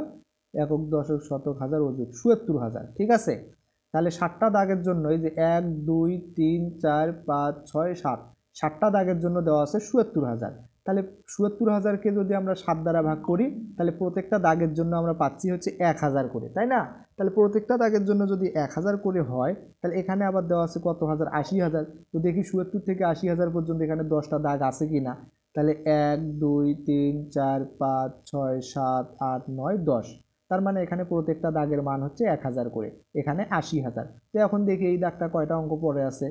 একক, দশক, শতক, হাজার, অযুত 77000। ঠিক আছে, তাহলে 7টা দাগের জন্য এই যে 1 2 3 4 5 6 7, 7টা দাগের জন্য দেওয়া আছে ৭৭,০০০। তাহলে ৭৭,০০০কে যদি আমরা 7 দ্বারা ভাগ করি তাহলে প্রত্যেকটা দাগের জন্য আমরা পাচ্ছি হচ্ছে 1000 করে, তাই না? তাহলে প্রত্যেকটা দাগের জন্য যদি 1000 করে হয় তাহলে এখানে আবার দেওয়া আছে কত হাজার, 80,000। তো দেখি ৭৭ থেকে 80,000 পর্যন্ত এখানে 10টা দাগ আছে কি না। তাহলে 1 2 3 4 5 6 7 8 9 10, তার মানে এখানে প্রত্যেকটা দাগের মান হচ্ছে 1000 করে, এখানে 80,000। তো এখন দেখি এই দাগটা কয়টা অঙ্ক পড়ে আছে,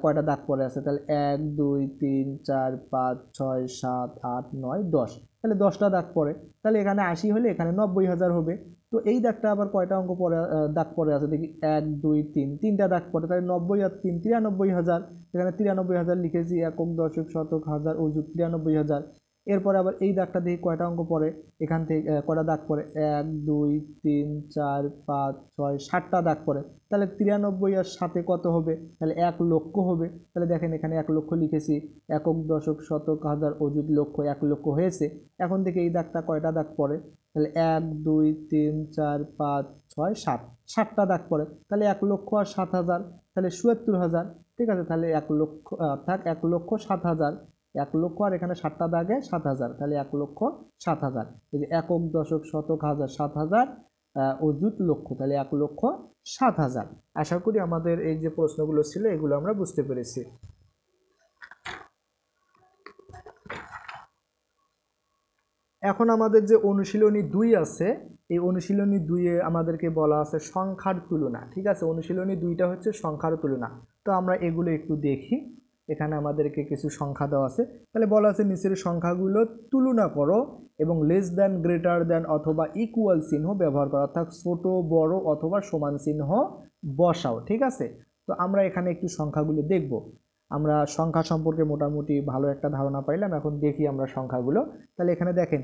কয়টা দাগ পড়ে আছে। তাহলে 1 2 3 4 5 6 7 8 9 10, তাহলে 10টা দাগ পড়ে। তাহলে এখানে 80 হলে এখানে 90,000 হবে। তো এই দাগটা আবার কয়টা অঙ্ক পড়ে, দাগ পড়ে আছে দেখি 1 2 3, 3টা দাগ পড়ে। তাহলে 90 আর 3 93,000, এখানে 93,000 লিখেছি, একক দশক শতক হাজার অযুত 93,000। এরপরে আবার এই দাগটা দেখি কয়টা অঙ্ক পড়ে, এখান থেকে কয়টা দাগ পড়ে 1 2 3 4 5 6 7টা দাগ পড়ে। তাহলে 93 আর 7 কত হবে, তাহলে 1 লক্ষ হবে। তাহলে দেখেন এখানে 1 লক্ষ লিখেছি, একক দশক শতক হাজার অযুত লক্ষ 1 লক্ষ হয়েছে। এখন থেকে এই দাগটা কয়টা দাগ পড়ে, তাহলে 1 2 3 4 5 6 7, 7টা দাগ পড়ে। তাহলে 1 লক্ষ আর 7,000, তাহলে ৭৭,০০০। ঠিক আছে, তাহলে 1 লক্ষ অর্থাৎ 1 লক্ষ 7,000, 1 লক্ষ আর এখানে 7টা দাগে 7,000, তাহলে 1 লক্ষ 7,000। এই যে একক দশক শতক হাজার 7,000 অযুত লক্ষ, তাহলে 1 লক্ষ 7,000। আশা করি আমাদের এই যে প্রশ্নগুলো ছিল এগুলো আমরা বুঝতে পেরেছি। এখন আমাদের যে অনুশীলনী 2 আছে, এই অনুশীলনী 2-এ আমাদেরকে বলা আছে সংখ্যার তুলনা। ঠিক আছে, অনুশীলনী 2টা হচ্ছে সংখ্যার তুলনা। তো আমরা এগুলো একটু দেখি। এখানে আমাদেরকে কিছু সংখ্যা দেওয়া আছে। তাহলে বলা আছে নিচের সংখ্যাগুলো তুলনা করো এবং লেস দ্যান, গ্রেটার দ্যান অথবা ইকুয়াল চিহ্ন ব্যবহার করো, অর্থাৎ ছোট বড় অথবা সমান চিহ্ন বসাও। ঠিক আছে, তো আমরা এখানে একটু সংখ্যাগুলো দেখব। আমরা সংখ্যা সম্পর্কে মোটামুটি ভালো একটা ধারণা পাইলাম। এখন দেখি আমরা সংখ্যাগুলো। তাহলে এখানে দেখেন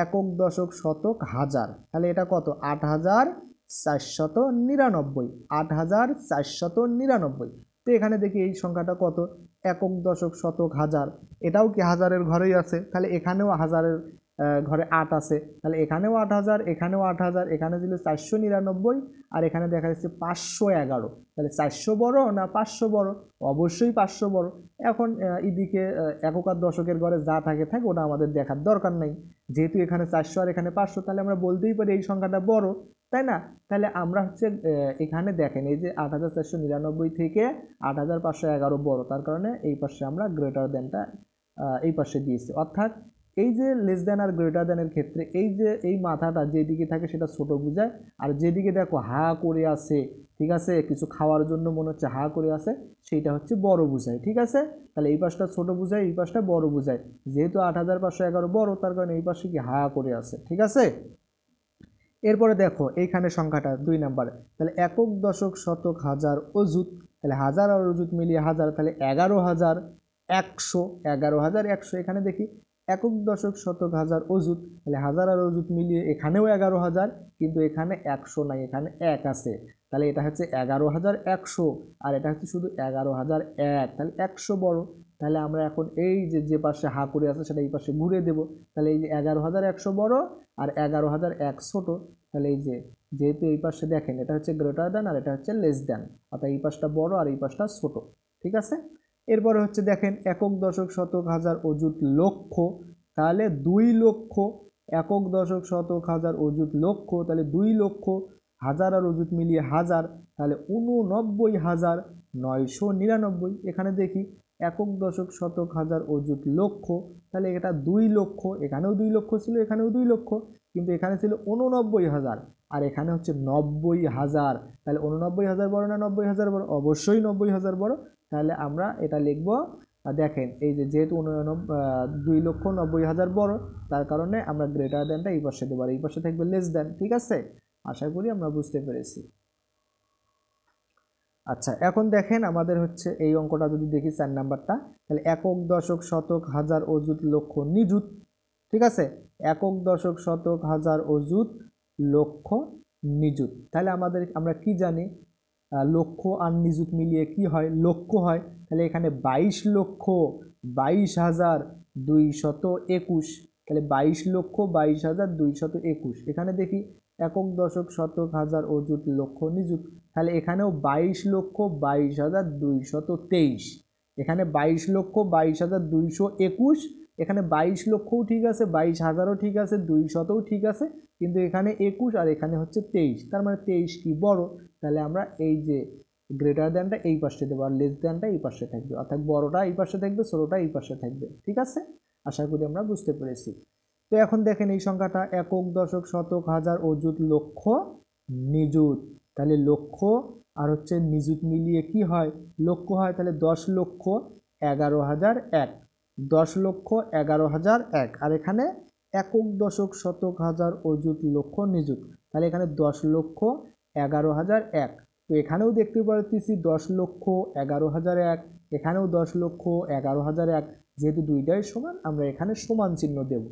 একক দশক শতক হাজার, তাহলে এটা কত 8,499, 8,499। তো এখানে দেখি এই সংখ্যাটা কত, একক দশক শতক হাজার, এটাও কি হাজারের ঘরেই আছে। তাহলে এখানেও হাজারের ঘরে 8 আছে, তাহলে এখানেও 8,000, এখানেও 8,000, এখানে ছিল 499 আর এখানে দেখা যাচ্ছে 511। তাহলে 400 বড় না 500 বড়, অবশ্যই 500 বড়। এখন এদিকে একক আর দশকের ঘরে যা থাকে থাক, ওটা আমাদের দেখার দরকার নেই। যেহেতু এখানে 400 আর এখানে 500, তাহলে আমরা বলতেই পারি এই সংখ্যাটা বড়, তাই না? তাহলে আমরা হচ্ছে এখানে দেখেন এই যে 8,499 থেকে 8,511 বড়, তার কারণে এই পাশে আমরা গ্রেটার দ্যানটা এই পাশে দিয়েছি। অর্থাৎ এই যে লেস দ্যান আর গ্রেটার দ্যানের ক্ষেত্রে এই যে এই মাথাটা যেদিকে থাকে সেটা ছোট বোঝায়, আর যেদিকে দেখো হা করে আছে, ঠিক আছে, কিছু খাওয়ার জন্য মনে হচ্ছে হা করে আছে, সেইটা হচ্ছে বড় বোঝায়। ঠিক আছে, তাহলে এই পাশটা ছোট বোঝায়, এই পাশটা বড় বোঝায়। যেহেতু 8,511 বড়, তার কারণে এই পাশে কি হা করে আছে। ঠিক আছে, এরপরে দেখো এইখানে সংখ্যাটা 2 নম্বরে, তাহলে একক দশক শতক হাজার অযুত, তাহলে হাজার আর অযুত মিলিয়ে হাজার, তাহলে 11,100, 11,100। এখানে দেখি একক দশক শতক হাজার অযুত, তাহলে হাজার আর অযুত মিলিয়ে এখানেও 11,000, কিন্তু এখানে 100 নাই, এখানে 1 আছে। তাহলে এটা হচ্ছে 11,100 আর এটা হচ্ছে শুধু 11,001, তাহলে 100 বড়। তাহলে আমরা এখন এই যে পাশে হা করে আছে সেটা এই পাশে ঘুরে দেব। তাহলে এই যে 11,100 বড় আর 11,001 ছোট। তাহলে এই যেহেতু এই পাশে দেখেন এটা হচ্ছে গ্রেটার দ্যান আর এটা হচ্ছে লেস দ্যান, অর্থাৎ এই পাশটা বড় আর এই পাশটা ছোট। ঠিক আছে, এরপরে হচ্ছে দেখেন একক দশক শতক হাজার অযুত লক্ষ, তাহলে 2 লক্ষ, একক দশক শতক হাজার অযুত লক্ষ, তাহলে 2 লক্ষ, হাজার আর অযুত মিলিয়ে হাজার, তাহলে 89,999। এখানে দেখি একক দশক শতক হাজার অযুত লক্ষ, তাহলে এটা 2 লক্ষ, এখানেও 2 লক্ষ ছিল, এখানেও 2 লক্ষ, কিন্তু এখানে ছিল 89,000 আর এখানে হচ্ছে 90,000। তাহলে 89,000 বড় না 90,000 বড়, অবশ্যই 90,000 বড়। তাহলে আমরা এটা লিখব, দেখেন এই যেহেতু 2,90,000 বড়, তার কারণে আমরা গ্রেটার দ্যানটা এই পাশে দেবো আর এই পাশে থাকবে লেস দ্যান। ঠিক আছে, আশা করি আমরা বুঝতে পেরেছি। আচ্ছা, এখন দেখেন আমাদের হচ্ছে এই অঙ্কটা যদি দেখি 4 নাম্বারটা, তাহলে একক দশক শতক হাজার অযুত লক্ষ নিযুত। ঠিক আছে, একক দশক শতক হাজার অযুত লক্ষ নিযুত। তাহলে আমরা কি জানি, লক্ষ আর নিযুত মিলিয়ে কি হয়, লক্ষ হয়। তাহলে এখানে 22,22,221, তাহলে 22,22,221। এখানে দেখি একক দশক শতক হাজার অযুত লক্ষ নিযুত। তাহলে এখানেও 22,22,223, এখানে 22,22,221, এখানে 22 লক্ষও ঠিক আছে, 22,000ও ঠিক আছে, 200ও ঠিক আছে, কিন্তু এখানে 21 আর এখানে হচ্ছে 23, তার মানে 23 কি বড়। তাহলে আমরা এই যে গ্রেটার দ্যানটা এই পাশে দেবো আর লেস দ্যানটা এই পাশে থাকবে, অর্থাৎ বড়টা এই পাশে থাকবে, ছোটটা এই পাশে থাকবে। ঠিক আছে, আশা করি আমরা বুঝতে পেরেছি। তো এখন দেখেন এই সংখ্যাটা একক দশক শতক হাজার অযুত লক্ষ নিযুত। তাহলে লক্ষ আর হচ্ছে নিযুত মিলিয়ে কি হয়, লক্ষ হয়। তাহলে 10,11,001, 10,11,001, আর এখানে একক দশক শতক হাজার অযুত লক্ষ নিযুত, তাহলে এখানে 10,11,001। তো এখানেও দেখতে পাচ্ছি 10,11,001, এখানেও 10,11,001, যেহেতু দুইটাই সমান আমরা এখানে সমান চিহ্ন দেব।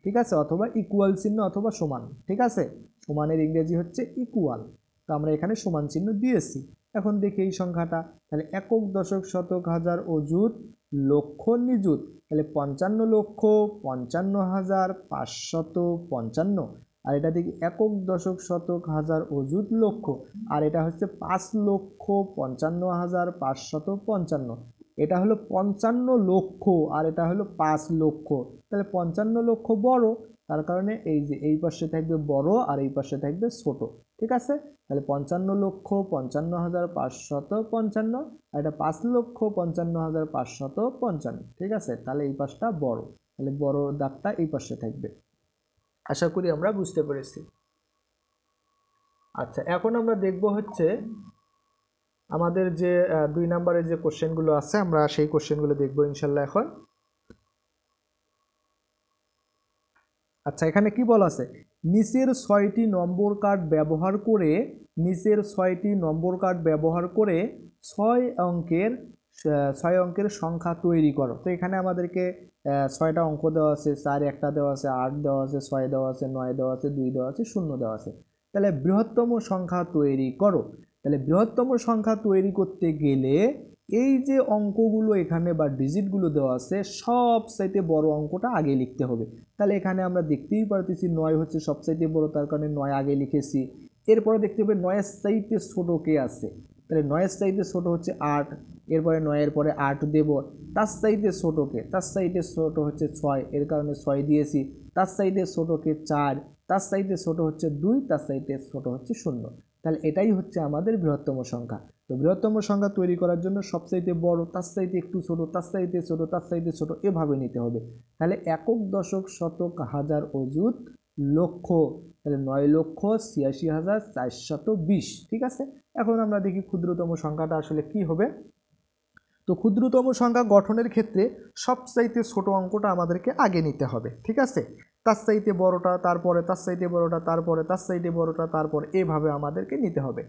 ঠিক আছে, অথবা ইকুয়াল চিহ্ন অথবা সমান। ঠিক আছে, সমানের ইংরেজি হচ্ছে ইকুয়াল, তো আমরা এখানে সমান চিহ্ন দিয়েছি। এখন দেখি এই সংখ্যাটা, তাহলে একক দশক শতক হাজার অযুত লক্ষ নিযুত, তাহলে 55,55,555, আর এটা দেখি একক দশক শতক হাজার অযুত লক্ষ, আর এটা হচ্ছে 5,55,555, এটা হলো 55 লক্ষ আর এটা হলো 5 লক্ষ। তাহলে 55 লক্ষ বড়, তার কারণে এই যে এই পাশে থাকবে বড় আর এই পাশে থাকবে ছোট। ঠিক আছে, তাহলে 55,55,555, আর এটা 5,55,555। ঠিক আছে, তাহলে এই পাশটা বড়, তাহলে বড় দাগটা এই পাশে থাকবে। আশা করি আমরা বুঝতে পেরেছি। আচ্ছা, এখন আমরা দেখব হচ্ছে আমাদের যে 2 নম্বরের যে কোশ্চেনগুলো আছে, আমরা সেই কোশ্চেনগুলো দেখব ইনশাল্লাহ এখন। আচ্ছা, এখানে কি বলা আছে, নিচের 6টি নম্বর কার্ড ব্যবহার করে, নিচের 6টি নম্বর কার্ড ব্যবহার করে 6 অঙ্কের সংখ্যা তৈরি করো। তো এখানে আমাদেরকে 6টা অঙ্ক দেওয়া আছে, 4 একটা দেওয়া আছে, 8 দেওয়া আছে, 6 দেওয়া আছে, 9 দেওয়া আছে, 2 দেওয়া আছে, 0 দেওয়া আছে। তাহলে বৃহত্তম সংখ্যা তৈরি করো। তাহলে বৃহত্তম সংখ্যা তৈরি করতে গেলে এই যে অঙ্কগুলো এখানে বা ডিজিটগুলো দেওয়া আছে, সবচাইতে বড় অঙ্কটা আগে লিখতে হবে। তাহলে এখানে আমরা দেখতেই পারতেছি 9 হচ্ছে সবচাইতে বড়, তার কারণে 9 আগে লিখেছি। এরপরে দেখতে হবে 9-এর চাইতে ছোট কে আছে, তাহলে 9-এর চাইতে ছোট হচ্ছে 8, এরপরে 9-এর পরে 8 দেব। তার চাইতে ছোট কে, তার চাইতে ছোট হচ্ছে 6, এর কারণে 6 দিয়েছি। তার চাইতে ছোট কে 4, তার চাইতে ছোট হচ্ছে 2, তার চাইতে ছোট হচ্ছে 0। তাহলে এটাই হচ্ছে আমাদের বৃহত্তম সংখ্যা। তো বৃহত্তম সংখ্যা তৈরি করার জন্য সবচাইতে বড়, তার চাইতে একটু ছোট, তার চাইতে ছোট, তার চাইতে ছোট, এভাবে নিতে হবে। তাহলে একক দশক শতক হাজার অযুত লক্ষ, তাহলে 9,86,420। ঠিক আছে, এখন আমরা দেখি ক্ষুদ্রতম সংখ্যাটা আসলে কি হবে। তো ক্ষুদ্রতম সংখ্যা গঠনের ক্ষেত্রে সবচাইতে ছোট অঙ্কটা আমাদেরকে আগে নিতে হবে। ঠিক আছে, তার চাইতে বড়টা, তারপরে তার চাইতে বড়টা, তারপরে তার চাইতে বড়টা, তারপর এভাবে আমাদেরকে নিতে হবে।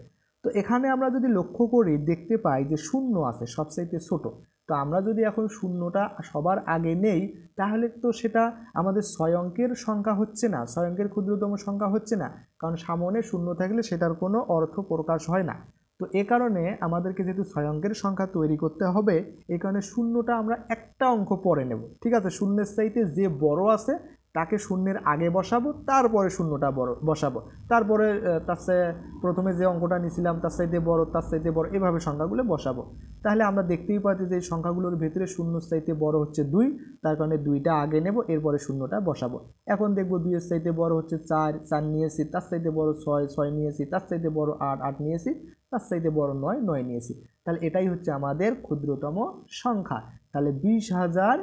তো এখানে আমরা যদি লক্ষ্য করি দেখতে পাই যে 0 আছে সবচাইতে ছোট। তো আমরা যদি এখন 0টা সবার আগে নেই, তাহলে তো সেটা আমাদের 6 অঙ্কের সংখ্যা হচ্ছে না, 6 অঙ্কের ক্ষুদ্রতম সংখ্যা হচ্ছে না, কারণ সামনে 0 থাকলে সেটার কোনো অর্থ প্রকাশ হয় না। তো এ কারণে আমাদেরকে যেহেতু 6 অঙ্কের সংখ্যা তৈরি করতে হবে, এই কারণে 0টা আমরা একটা অঙ্ক পরে নেব। ঠিক আছে, 0-এর চাইতে যে বড় আছে তাকে 0-এর আগে বসাবো, তারপরে 0টা বসাবো, তারপরে তার চেয়ে প্রথমে যে অঙ্কটা নিয়েছিলাম তার চাইতে বড়, তার চাইতে বড়, এভাবে সংখ্যাগুলো বসাবো। তাহলে আমরা দেখতেই পাচ্ছি যে এই সংখ্যাগুলোর ভেতরে 0-এর চাইতে বড় হচ্ছে 2, তার কারণে 2টা আগে নেব, এরপরে 0টা বসাবো। এখন দেখব 2-এর চাইতে বড় হচ্ছে 4, 4 নিয়েছি, তার চাইতে বড় 6, 6 নিয়েছি, তার চাইতে বড় 8, 8 নিয়েছি, তার চাইতে বড় 9, 9 নিয়েছি। তাহলে এটাই হচ্ছে আমাদের ক্ষুদ্রতম সংখ্যা। তাহলে 20,000,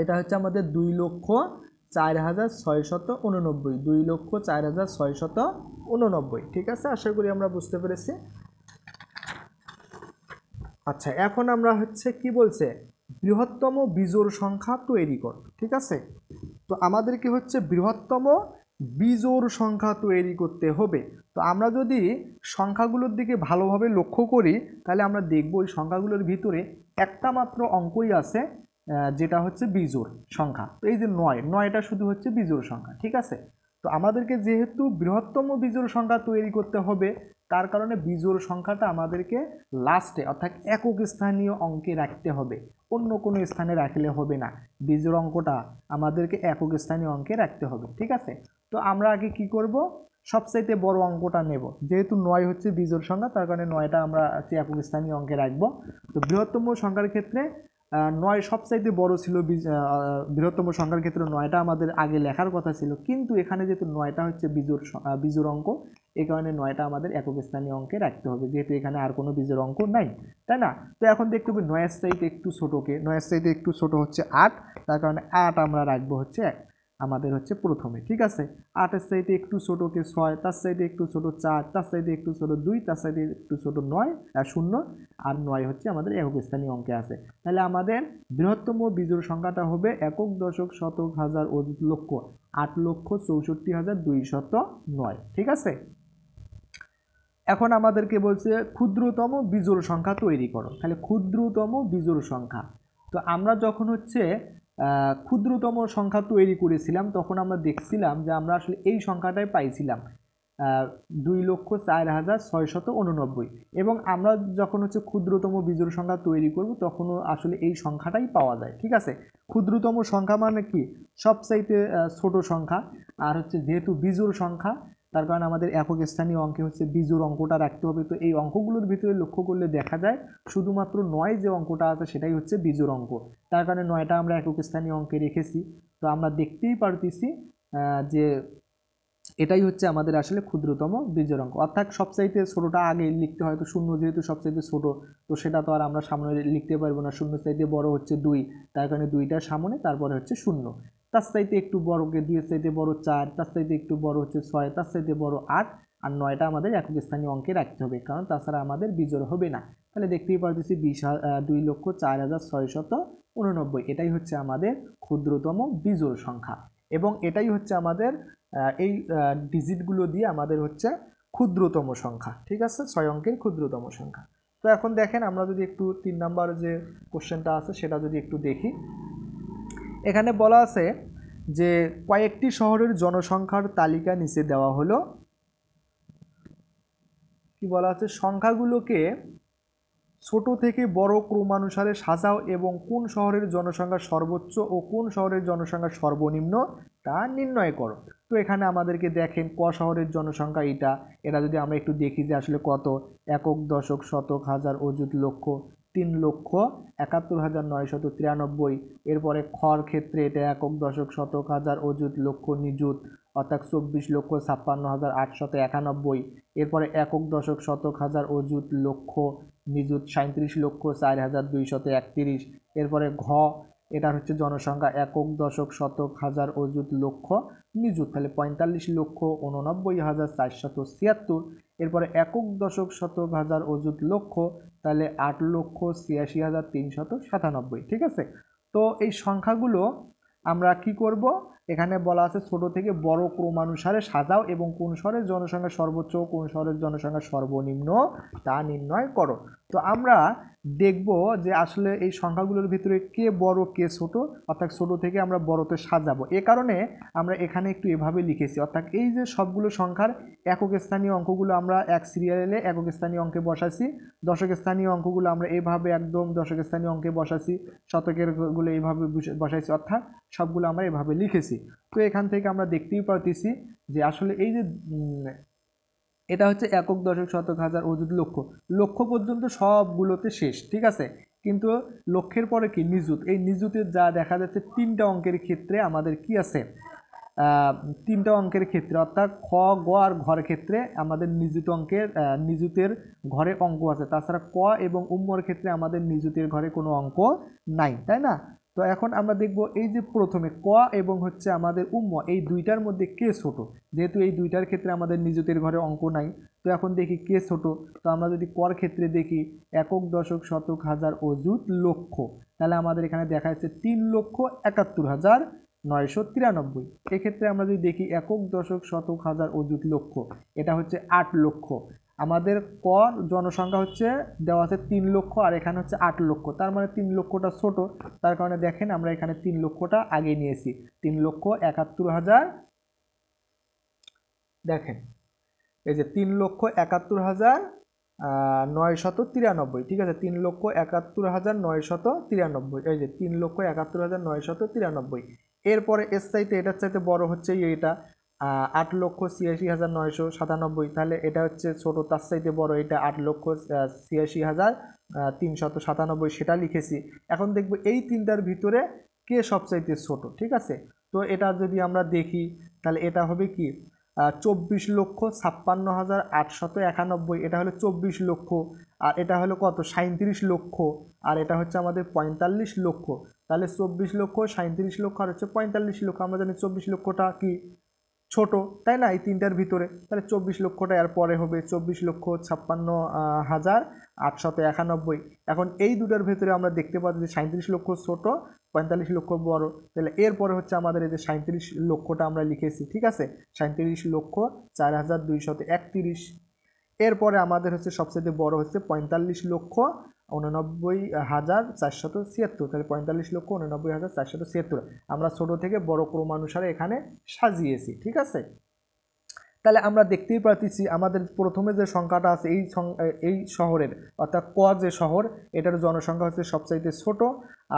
এটা হচ্ছে আমাদের 2,04,689, 2,04,689। ঠিক আছে, আশা করি আমরা বুঝতে পেরেছি। আচ্ছা, এখন আমরা হচ্ছে কি বলছে, বৃহত্তম বিজোড় সংখ্যা তৈরি কর। ঠিক আছে, তো আমাদেরকে হচ্ছে বৃহত্তম বিজোড় সংখ্যা তৈরি করতে হবে। তো আমরা যদি সংখ্যাগুলোর দিকে ভালোভাবে লক্ষ্য করি, তাহলে আমরা দেখব ওই সংখ্যাগুলোর ভিতরে একটা মাত্র অঙ্কই আছে যেটা হচ্ছে বিজোড় সংখ্যা। তো এই যে 9, 9টা শুধু হচ্ছে বিজোড় সংখ্যা। ঠিক আছে, তো আমাদেরকে যেহেতু বৃহত্তম বিজোড় সংখ্যা তৈরি করতে হবে, তার কারণে বিজোড় সংখ্যাটা আমাদেরকে লাস্টে অর্থাৎ একক স্থানীয় অঙ্কে রাখতে হবে, অন্য কোনো স্থানে রাখলে হবে না। বিজোড় অঙ্কটা আমাদেরকে একক স্থানীয় অঙ্কে রাখতে হবে। ঠিক আছে, তো আমরা আগে কি করব, সবচাইতে বড় অঙ্কটা নেব। যেহেতু 9 হচ্ছে বিজোড় সংখ্যা, তার কারণে 9টা আমরা একক স্থানীয় অঙ্কে রাখবো। তো বৃহত্তম সংখ্যার ক্ষেত্রে 9 সবচাইতে বড় ছিল। বৃহত্তম সংখ্যার ক্ষেত্রে 9টা আমাদের আগে লেখার কথা ছিল, কিন্তু এখানে যেহেতু 9টা হচ্ছে বিজোড় অঙ্ক, এই কারণে 9টা আমাদের একক স্থানীয় অঙ্কে রাখতে হবে, যেহেতু এখানে আর কোনো বিজোড় অঙ্ক নাই, তাই না? তো এখন দেখতে হবে 9-এর চাইতে একটু ছোটোকে, 9-এর চাইতে একটু ছোটো হচ্ছে 8, তার কারণে 8 আমরা রাখবো হচ্ছে আমাদের হচ্ছে প্রথমে, ঠিক আছে। 8-এর চাইতে একটু ছোটোকে 6, তার চাইতে একটু ছোটো 4, তার চাইতে একটু ছোটো 2, তার চাইতে একটু ছোটো 0, আর 9 হচ্ছে আমাদের একক স্থানীয় অঙ্কে আছে। তাহলে আমাদের বৃহত্তম বিজোড় সংখ্যাটা হবে একক, দশক, শতক, হাজার, অযুত, লক্ষ, 8,64,209, ঠিক আছে। এখন আমাদেরকে বলছে ক্ষুদ্রতম বিজোড় সংখ্যা তৈরি করো। তাহলে ক্ষুদ্রতম বিজোড় সংখ্যা, তো আমরা যখন হচ্ছে ক্ষুদ্রতম সংখ্যা তৈরি করেছিলাম, তখন আমরা দেখছিলাম যে আমরা আসলে এই সংখ্যাটাই পাইছিলাম 2,04,689, এবং আমরা যখন হচ্ছে ক্ষুদ্রতম বিজোড় সংখ্যা তৈরি করব তখনও আসলে এই সংখ্যাটাই পাওয়া যায়, ঠিক আছে। ক্ষুদ্রতম সংখ্যা মানে কি, সবচাইতে ছোট সংখ্যা, আর হচ্ছে যেহেতু বিজোড় সংখ্যা, তার কারণে আমাদের একক স্থানীয় অঙ্কে হচ্ছে বিজোড় অঙ্কটা রাখতে হবে। তো এই অঙ্কগুলোর ভিতরে লক্ষ্য করলে দেখা যায় শুধুমাত্র 9 যে অঙ্কটা আছে সেটাই হচ্ছে বিজোড় অঙ্ক, তার কারণে 9টা আমরা একক স্থানীয় অঙ্কে রেখেছি। তো আমরা দেখতেই পারতেছি যে এটাই হচ্ছে আমাদের আসলে ক্ষুদ্রতম বিজোড় অঙ্ক, অর্থাৎ সবচাইতে ছোটটা আগে লিখতে হয়। তো 0 যেহেতু সবচাইতে ছোট, তো সেটা তো আর আমরা সামনে লিখতে পারবো না। 0 চাইতে বড় হচ্ছে 2, তার কারণে 2টার সামনে, তারপরে হচ্ছে 0। তার চাইতে একটু বড়কে 2-এর চাইতে বড় 4, তার চাইতে একটু বড় হচ্ছে 6, তার চাইতে বড় 8, আর 9টা আমাদের একক স্থানীয় অঙ্কে রাখতে হবে, কারণ তাছাড়া আমাদের বিজোড় হবে না। তাহলে দেখতেই পারতেছি 2,04,689, এটাই হচ্ছে আমাদের ক্ষুদ্রতম বিজোড় সংখ্যা, এবং এটাই হচ্ছে আমাদের এই ডিজিটগুলো দিয়ে আমাদের হচ্ছে ক্ষুদ্রতম সংখ্যা, ঠিক আছে, 6 অঙ্কের ক্ষুদ্রতম সংখ্যা। তো এখন দেখেন আমরা যদি একটু 3 নাম্বার যে কোশ্চেনটা আছে সেটা যদি একটু দেখি, এখানে বলা আছে যে কয়েকটি শহরের জনসংখ্যার তালিকা নিচে দেওয়া হলো। কি বলা আছে, সংখ্যাগুলোকে ছোট থেকে বড় ক্রমানুসারে সাজাও এবং কোন শহরের জনসংখ্যা সর্বোচ্চ ও কোন শহরের জনসংখ্যা সর্বনিম্ন তা নির্ণয় করো। তো এখানে আমাদেরকে দেখেন ক শহরের জনসংখ্যা এটা যদি আমরা একটু দেখি যে আসলে কত, একক, দশক, শতক, হাজার, অযুত, লক্ষ, 3,71,993। এরপরে খর ক্ষেত্রে এটা একক, দশক, শতক, হাজার, অযুত, লক্ষ, নিযুত, অর্থাৎ 24,56,891। এরপরে একক, দশক, শতক, হাজার, অযুত, লক্ষ, নিযুত 37,04,231। এরপরে ঘ, এটার হচ্ছে জনসংখ্যা একক, দশক, শতক, হাজার, অযুত, লক্ষ, নিযুত, তাহলে 45,89,476। এরপরে একক, দশক, শতক, হাজার, অযুত, লক্ষ, তাহলে 8,86,397, ঠিক আছে। তো এই সংখ্যাগুলো আমরা কি করব, এখানে বলা আছে ছোট থেকে বড় ক্রমানুসারে সাজাও এবং কোন শহরের জনসংখ্যা সর্বোচ্চ কোন শহরের জনসংখ্যা সর্বনিম্ন তা নির্ণয় করো। তো আমরা দেখব যে আসলে এই সংখ্যাগুলোর ভিতরে কে বড় কে ছোট, অর্থাৎ ছোট থেকে আমরা বড়তে সাজাবো। এ কারণে আমরা এখানে একটু এভাবে লিখেছি, অর্থাৎ এই যে সবগুলো সংখ্যার একক স্থানীয় অঙ্কগুলো আমরা এক সিরিয়ালে একক স্থানীয় অঙ্কে বসাইছি, দশক স্থানীয় অঙ্কগুলো আমরা এইভাবে একদম দশক স্থানীয় অঙ্কে বসাইছি, শতকের গুলো এইভাবে বসাইছি, অর্থাৎ সবগুলো আমরা এভাবে লিখেছি। তো এখান থেকে আমরা দেখতেই পারতেছি যে আসলে এই যে এটা হচ্ছে একক, দশক, শতক, হাজার, অযুত, লক্ষ, লক্ষ পর্যন্ত সবগুলোতে শেষ, ঠিক আছে। কিন্তু লক্ষের পরে কি নিযুত, এই নিযুতের যা দেখা যাচ্ছে 3টা অঙ্কের ক্ষেত্রে আমাদের কি আছে, 3টা অঙ্কের ক্ষেত্রে, অর্থাৎ খ, গ আর ঘর ক্ষেত্রে আমাদের নিযুতের ঘরে অঙ্ক আছে, তাছাড়া ক এবং উম্মর ক্ষেত্রে আমাদের নিযুতের ঘরে কোনো অঙ্ক নাই, তাই না। তো এখন আমরা দেখব এই যে প্রথমে ক এবং হচ্ছে আমাদের উম্ম, এই দুইটার মধ্যে কে ছোট, যেহেতু এই দুইটার ক্ষেত্রে আমাদের নিযুতের ঘরে অঙ্ক নাই। তো এখন দেখি কে ছোট, তো আমরা যদি কর ক্ষেত্রে দেখি একক, দশক, শতক, হাজার, অযুত, লক্ষ, তাহলে আমাদের এখানে দেখা যাচ্ছে 3,71,993। এক্ষেত্রে আমরা যদি দেখি একক, দশক, শতক, হাজার, অযুত, লক্ষ, এটা হচ্ছে 8 লক্ষ। আমাদের ক জনসংখ্যা হচ্ছে দেওয়া আছে 3 লক্ষ, আর এখানে হচ্ছে 8 লক্ষ, তার মানে 3 লক্ষটা ছোট, তার কারণে দেখেন আমরা এখানে 3 লক্ষটা আগে নিয়েছি। 3,71,000, দেখেন এই যে 3,71,993, ঠিক আছে, 3,71,993, এই যে 3,71,993। এরপরে এর চাইতে এটার চাইতে বড় হচ্ছে এইটা 8,86,997, তাহলে এটা হচ্ছে ছোট, তার চাইতে বড় এটা 8,86,397, সেটা লিখেছি। এখন দেখব এই তিনটার ভিতরে কে সবচাইতে ছোট, ঠিক আছে। তো এটা যদি আমরা দেখি তাহলে এটা হবে কি 24,56,891, এটা হলো 24 লক্ষ, আর এটা হলো কত 37 লক্ষ, আর এটা হচ্ছে আমাদের 45 লক্ষ। তাহলে 24 লক্ষ, 37 লক্ষ আর হচ্ছে 45 লক্ষ। আমরা জানি 24 লক্ষটা কি ছোট, তাই না, এই তিনটার ভিতরে। তাহলে 24 লক্ষটা এর পরে হবে 24,56,891। এখন এই দুটার ভিতরে আমরা দেখতে পাচ্ছি যে 37 লক্ষ ছোট, 45 লক্ষ বড়। তাহলে এরপরে হচ্ছে আমাদের এই যে 37 লক্ষটা আমরা লিখেছি, ঠিক আছে, 37,04,231। এরপরে আমাদের হচ্ছে সবচেয়ে বড় হচ্ছে 45,89,476। তাহলে 45,89,476 আমরা ছোট থেকে বড় ক্রমানুসারে এখানে সাজিয়েছি, ঠিক আছে। তাহলে আমরা দেখতেই পাচ্ছি আমাদের প্রথমে যে সংখ্যাটা আছে এই শহরের, অর্থাৎ ক যে শহর, এটার জনসংখ্যা হচ্ছে সবচাইতে ছোট,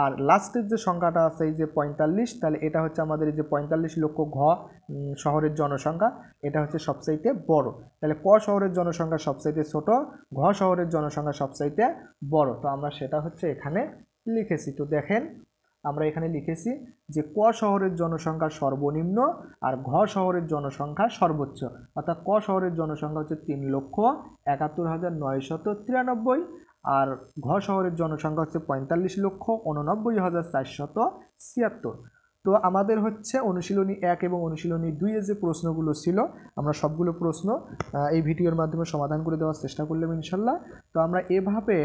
আর লাস্টের যে সংখ্যাটা আছে এই যে 45, তাহলে এটা হচ্ছে আমাদের এই যে 45 লক্ষ ঘ শহরের জনসংখ্যা, এটা হচ্ছে সবচাইতে বড়। তাহলে ক শহরের জনসংখ্যা সবচাইতে ছোট, ঘ শহরের জনসংখ্যা সবচাইতে বড়। তো আমরা সেটা হচ্ছে এখানে লিখেছি। তো দেখেন আমরা এখানে লিখেছি যে ক শহরের জনসংখ্যা সর্বনিম্ন আর ঘ শহরের জনসংখ্যা সর্বোচ্চ, অর্থাৎ ক শহরের জনসংখ্যা হচ্ছে 3,71,993, আর ঘ শহরের জনসংখ্যা হচ্ছে 45,89,476। তো আমাদের হচ্ছে অনুশীলনী 1 এবং অনুশীলনী 2 এর যে প্রশ্নগুলো ছিল, আমরা সবগুলো প্রশ্ন এই ভিডিওর মাধ্যমে সমাধান করে দেওয়ার চেষ্টা করলাম ইনশাল্লাহ। তো আমরা এভাবে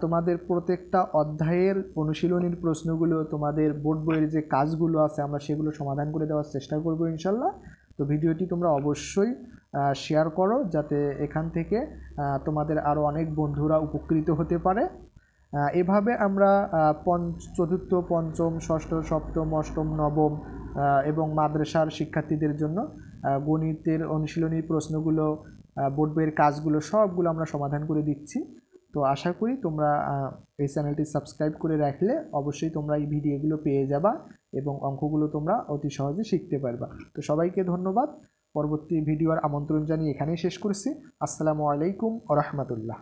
তোমাদের প্রত্যেকটা অধ্যায়ের অনুশীলনীর প্রশ্নগুলো, তোমাদের বোর্ড বইয়ের যে কাজগুলো আছে, আমরা সেগুলো সমাধান করে দেওয়ার চেষ্টা করব ইনশাল্লাহ। তো ভিডিওটি তোমরা অবশ্যই শেয়ার করো, যাতে এখান থেকে তোমাদের আরও অনেক বন্ধুরা উপকৃত হতে পারে। এভাবে আমরা চতুর্থ, পঞ্চম, ষষ্ঠ, সপ্তম, অষ্টম, নবম এবং মাদ্রাসার শিক্ষার্থীদের জন্য গণিতের অনুশীলনী প্রশ্নগুলো, বোর্ড বইয়ের কাজগুলো সবগুলো আমরা সমাধান করে দিচ্ছি। তো আশা করি তোমরা এই চ্যানেলটি সাবস্ক্রাইব করে রাখলে অবশ্যই তোমরা এই ভিডিওগুলো পেয়ে যাবা এবং অঙ্কগুলো তোমরা অতি সহজে শিখতে পারবা। তো সবাইকে ধন্যবাদ। পরবর্তী ভিডিওর আমন্ত্রণ জানিয়ে এখানেই শেষ করছি। আসসালামু আলাইকুম ওয়া রাহমাতুল্লাহ।